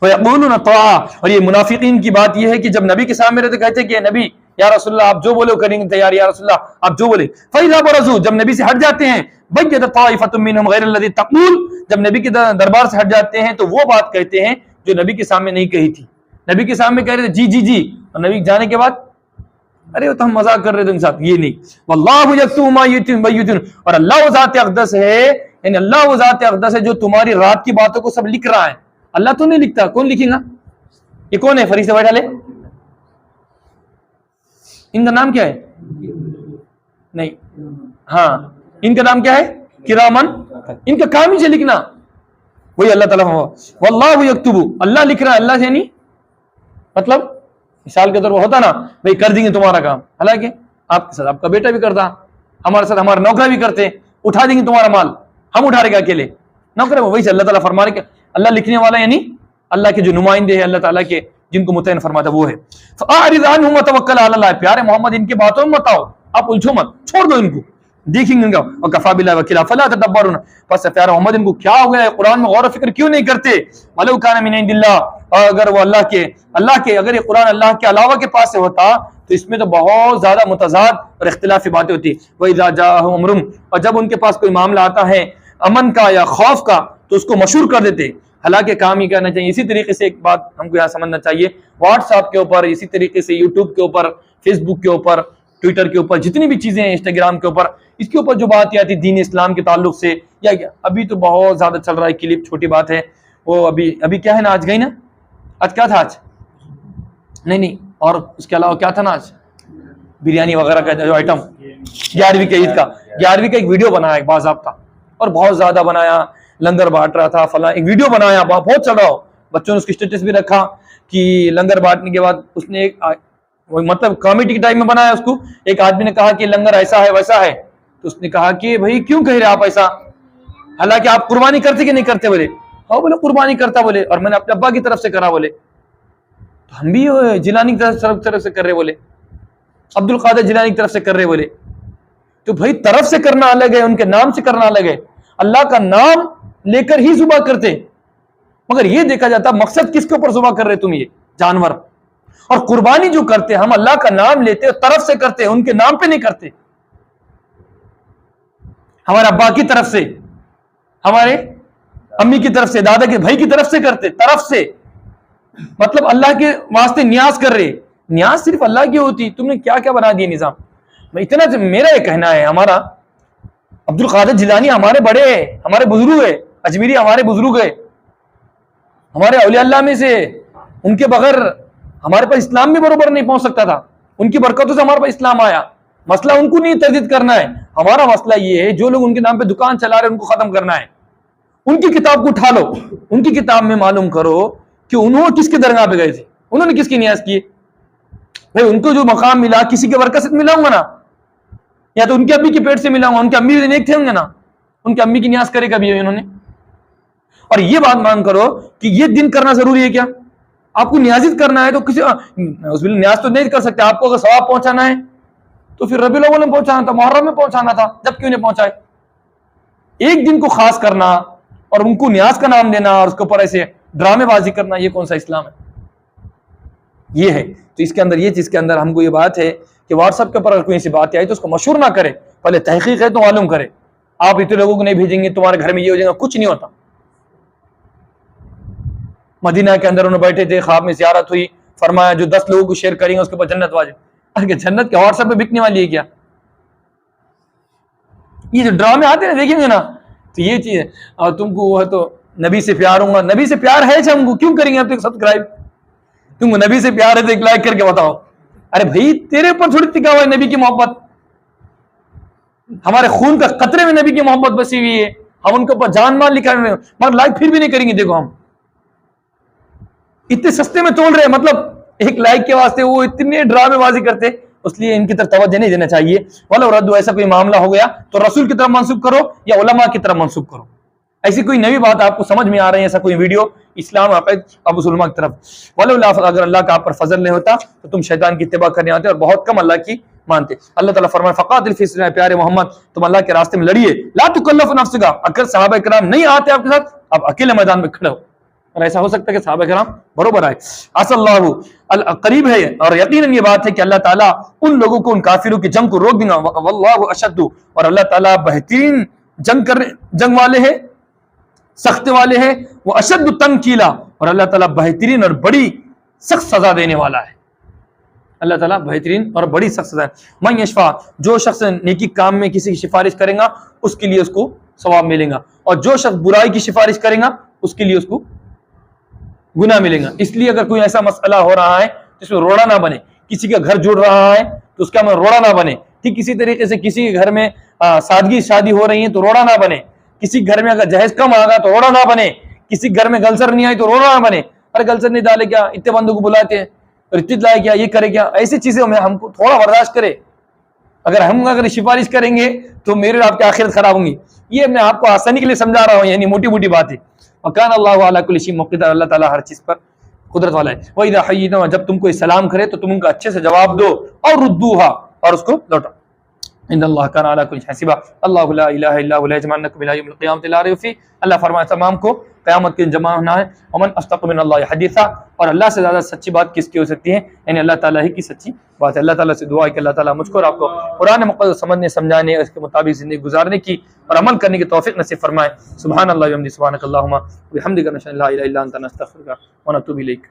وَيَقُولُونَ طَاعَةً، اور یہ منافقین کی بات یہ ہے کہ جب نبی کے سامنے رہتے کہتے کہ نبی یا رسول اللہ آپ جو بولے وہ کریں گے تیار، یا رسول اللہ آپ جو بولے. فَإِذَا بَرَزُوا، جب نبی سے ہٹ جاتے ہیں، بَيَّنَتْ طَائِفَةٌ مِّنْهُمْ غَيْرَ الَّذِي تَقُولُ، جب نبی کے دربار سے ہٹ جاتے ہیں تو وہ بات کہتے ہیں جو نبی کے سامنے نہیں کہی تھی. نبی کے سامنے کہہ رہے تھے جی جی جی، اور نبی جانے کے بعد ارے وہ تو ہم مذاق کر رہے تھے ان کے ساتھ، یہ نہیں. وَاللَّهُ يَكْتُبُ مَا يُبْدُونَ، اور اللہ وہ ذات اقدس ہے، یعنی اللہ وہ ذات اقدس ہے جو تمہاری رات کی باتوں کو سب لکھ رہا ہے. اللہ تو نہیں لکھتا، کون لکھے گا؟ یہ کون ہے فرشتے بیٹھا لے؟ ان کا نام کیا ہے؟ نہیں، ہاں ان کا نام کیا ہے؟ کرامن، ان کا کام ہی سے لکھنا. وہی اللہ تعالیٰ واللہ یکتب، اللہ لکھ رہا ہے. اللہ سے نہیں مطلب مثال کے طور پر ہوتا نا بھائی کر دیں گے تمہارا کام، حالانکہ آپ کے ساتھ آپ کا بیٹا بھی کرتا، ہمارے ساتھ ہمارے نوکر بھی کرتے، اٹھا دیں گے تمہارا مال، ہم اٹھا رہے گا اکیلے نوکر. وہی سے اللہ تعالیٰ فرما رہے کہ اللہ لکھنے والا یعنی اللہ کے جو نمائندے ہیں اللہ تعالیٰ کے جن کو متعین فرماتا وہ ہے. فَأَعْرِضْ عَنْهُمْ وَتَوَكَّلْ عَلَى اللَّهِ، پیارے محمد ان کے باتوں میں مت آؤ، آپ الجھو مت، چھوڑ دو ان کو، دیکھیں گے ان کا. وَكَفَى بِاللَّهِ وَكِيلًا فَلَا تَدَبَّرُونَ، بس پیارے محمد ان کو کیا ہو گیا ہے، قرآن میں غور و فکر کیوں نہیں کرتے؟ وَلَوْ كَانَ مِنْ عِنْدِ اللَّهِ، اور اگر وہ اللہ کے اگر یہ قرآن اللہ کے علاوہ کے پاس سے ہوتا تو اس میں تو بہت زیادہ متضاد اور اختلافی باتیں ہوتی. وَإِذَا جَاءَهُمْ أَمْرٌ، اور جب ان کے پاس کوئی معاملہ آتا ہے امن کا یا خوف کا تو اس کو مشہور کر دیتے. حالانکہ کام ہی کرنا چاہیے. اسی طریقے سے ایک بات ہم کو یہاں سمجھنا چاہیے، واٹس ایپ کے اوپر، اسی طریقے سے یوٹیوب کے اوپر، فیس بک کے اوپر، ٹویٹر کے اوپر، جتنی بھی چیزیں ہیں، انسٹاگرام کے اوپر، اس کے اوپر جو بات آتی دین اسلام کے تعلق سے، یا ابھی تو بہت زیادہ چل رہا ہے کلپ، چھوٹی بات ہے وہ ابھی کیا ہے نا، آج گئی نا، آج کیا تھا، آج نہیں اور اس کے علاوہ کیا تھا نا، آج بریانی وغیرہ کا جو آئٹم 11ویں کے عید کا 11ویں کا ایک ویڈیو بنایا ایک باضابطہ، اور بہت زیادہ بنایا، لنگر بانٹ رہا تھا فلاں، ایک ویڈیو بنایا بہت چل رہا ہو، بچوں نے اس کی اسٹیٹس بھی رکھا کہ لنگر بانٹنے کے بعد اس نے ایک مطلب کامیڈی کے ٹائم میں بنایا اس کو. ایک آدمی نے کہا کہ لنگر ایسا ہے ویسا ہے، تو اس نے کہا کہ بھائی کیوں کہہ رہے آپ ایسا، حالانکہ آپ قربانی کرتے کہ نہیں کرتے؟ بولے ہاں، بولے قربانی کرتا، بولے اور میں نے اپنے ابا کی طرف سے کرا، بولے تو ہم بھی جیلانی کی طرف سے کر رہے، بولے عبد القادر جیلانی کی طرف سے کر رہے، بولے تو بھائی طرف سے کرنا الگ ہے، ان کے نام سے کرنا الگ ہے. اللہ کا نام لے کر ہی ذبح کرتے، مگر یہ دیکھا جاتا مقصد کس کے اوپر ذبح کر رہے تم، یہ جانور. اور قربانی جو کرتے ہم اللہ کا نام لیتے طرف سے کرتے، ان کے نام پہ نہیں کرتے، ہمارے ابا کی طرف سے، ہمارے امی کی طرف سے، دادا کے بھائی کی طرف سے کرتے، طرف سے مطلب اللہ کے واسطے نیاز کر رہے. نیاز صرف اللہ کی ہوتی، تم نے کیا کیا بنا دیا نظام. اتنا میرا یہ کہنا ہے، ہمارا عبد القادر جیلانی ہمارے بڑے ہیں، ہمارے بزرگ ہیں، اجمیری ہمارے بزرگ ہیں، ہمارے اولیاء اللہ میں سے، ان کے بغیر ہمارے پاس اسلام بھی برابر نہیں پہنچ سکتا تھا، ان کی برکتوں سے ہمارے پاس اسلام آیا. مسئلہ ان کو نہیں تردید کرنا ہے، ہمارا مسئلہ یہ ہے جو لوگ ان کے نام پہ دکان چلا رہے ہیں ان کو ختم کرنا ہے. ان کی کتاب کو اٹھا لو، ان کی کتاب میں معلوم کرو کہ انہوں کس کے درگاہ پہ گئے تھے، انہوں نے کس کی نیاز کی. بھائی ان کو جو مقام ملا کسی کے برکت سے ملا ہوں گا نا، یا تو ان کے ابھی کے پیٹ سے ملا ہوں گا، ان کے امی بھی نیک تھے ہوں گے نا، ان کے امی کی نیاز کرے کبھی انہوں نے. اور یہ بات مان کرو کہ یہ دن کرنا ضروری ہے کیا؟ آپ کو نیازت کرنا ہے تو کسی نیاز تو نہیں کر سکتے. آپ کو اگر ثواب پہنچانا ہے تو پھر ربیع الاول میں پہنچانا تھا، محرم میں پہنچانا تھا، جب کیوں نہیں پہنچائے؟ ایک دن کو خاص کرنا اور ان کو نیاز کا نام دینا اور اس کے اوپر ایسے ڈرامے بازی کرنا، یہ کون سا اسلام ہے؟ یہ ہے. تو اس کے اندر یہ چیز کے اندر ہم کو یہ بات ہے کہ واٹس ایپ کے اوپر اگر کوئی ایسی بات آئی تو اس کو مشہور نہ کرے، پہلے تحقیق ہے تو معلوم کرے. آپ اتنے لوگوں کو نہیں بھیجیں گے تمہارے گھر میں یہ ہو جائے گا، کچھ نہیں ہوتا. مدینہ کے اندر انہوں بیٹھے تھے، خواب میں زیارت ہوئی، فرمایا جو 10 لوگوں کو شیئر کریں گے اس کے اوپر جنت واجب. اگر جنت کے واٹس ایپ پہ بکنے والی ہے کیا؟ یہ جو ڈرامے آتے ہیں دیکھیں گے نا تو یہ چیز ہے. اور تم کو وہ ہے تو نبی سے پیار ہوں گا, نبی سے پیار ہے ہم کو کیوں کریں گے آپ تو سبسکرائب؟ تم کو نبی سے پیار ہے تو ایک لائک کر کے بتاؤ. ارے بھائی تیرے اوپر تھوڑی ٹکا ہوا ہے نبی کی محبت, ہمارے خون کا قطرے میں نبی کی محبت بسی ہوئی ہے, ہم ان کے اوپر جان مال لکھا رہے ہیں مگر لائک پھر بھی نہیں کریں گے. دیکھو ہم اتنے سستے میں توڑ رہے ہیں, مطلب ایک لائک کے واسطے وہ اتنے ڈرامے بازی کرتے, اس لیے ان کی طرف توجہ نہیں دینا چاہیے. ولو ردو, ایسا کوئی معاملہ ہو گیا تو رسول کی طرف منسوخ کرو یا علماء کی طرف منسوخ کرو. ایسی کوئی نئی بات آپ کو سمجھ میں آ رہی ہے, ایسا کوئی ویڈیو اسلام عقائد ابو سلمہ کی طرف, ولو اگر اللہ کا آپ پر فضل نہیں ہوتا تو تم شیطان کی اتباع کرنے آتے اور بہت کم اللہ کی مانتے. اللہ تعالیٰ فرمائے فقاتل فی سبیل اللہ, پیارے محمد تم اللہ کے راستے میں لڑیے, لا تکلف نفسک, اگر صحابہ کرام نہیں آتے آپ کے ساتھ آپ اکیلے میدان میں کھڑے ہو. اور ایسا ہو سکتا ہے کہ صحابہ کرام بروبر آئے. عسى اللہ قریب ہے اور یقیناً یہ بات ہے کہ اللہ تعالیٰ ان لوگوں کو, ان کافروں کی جنگ کو روک دیں گا. واللہ اشد, اور اللہ تعالیٰ بہترین جنگ والے ہیں, سخت والے ہیں. وہ اشد تنکیلا, اور اللہ تعالیٰ بہترین اور بڑی سخت سزا دینے والا ہے. اللہ تعالیٰ بہترین اور بڑی سخت سزا ہے. من یشفع, جو شخص نیکی کام میں کسی کی سفارش کرے گا اس کے لیے اس کو ثواب ملے گا, اور جو شخص برائی کی سفارش کرے گا اس کے لیے اس کو گناہ ملے گا. اس لیے اگر کوئی ایسا مسئلہ ہو رہا ہے جس میں روڑا نہ بنے, کسی کا گھر جڑ رہا ہے تو اس کا میں روڑا نہ بنے. ٹھیک اسی طریقے سے کسی کے گھر میں سادگی شادی ہو رہی ہے تو روڑا نہ بنے. کسی گھر میں اگر جہیز کم آ گا تو روڑا نہ بنے. کسی گھر میں گلسر نہیں آئی تو روڑا نہ بنے. ارے گلسر نہیں ڈالے کیا, اتنے بندوں کو بلاتے ہیں, رشتے لائے کیا, یہ کرے کیا, ایسی چیزیں ہم کو تھوڑا برداشت کرے. اگر سفارش کریں گے تو میرے آپ کی آخرت خراب ہوں گی. یہ میں آپ کو آسانی کے لیے سمجھا رہا ہوں, یعنی موٹی موٹی بات ہے. وکان اللہ علی کل شیء مقتدر, اللہ تعالیٰ ہر چیز پر قدرت والا ہے. وَإِذَا حَيِّيتُم, جب تم کوئی سلام کرے تو تم ان کا اچھے سے جواب دو, اور ردوها, اور اس کو لوٹا. ان اللہ کان علی کل شیء حسیبا, اللہ لا الہ الا هو یجمعنکم الی یوم القیامۃ لا ریب فیہ. اللہ فرمایا تمام کو قیامت کے دن جمع ہونا ہے. ومن اصدق من اللہ حدیثا, اور اللہ سے زیادہ سچی بات کس کی ہو سکتی ہے, یعنی اللہ تعالیٰ ہی کی سچی بات ہے. اللہ تعالیٰ سے دعا ہے کہ اللہ تعالیٰ مجھ کو اور آپ کو قرآن مقدس سمجھنے, سمجھانے, اس کے مطابق زندگی گزارنے کی اور عمل کرنے کی توفیق نصیب فرمائے. سبحان اللہ و بحمدہ, سبحانک اللہم و بحمدک, نشہد ان لا الہ الا انت, نستغفرک و نتوب الیک.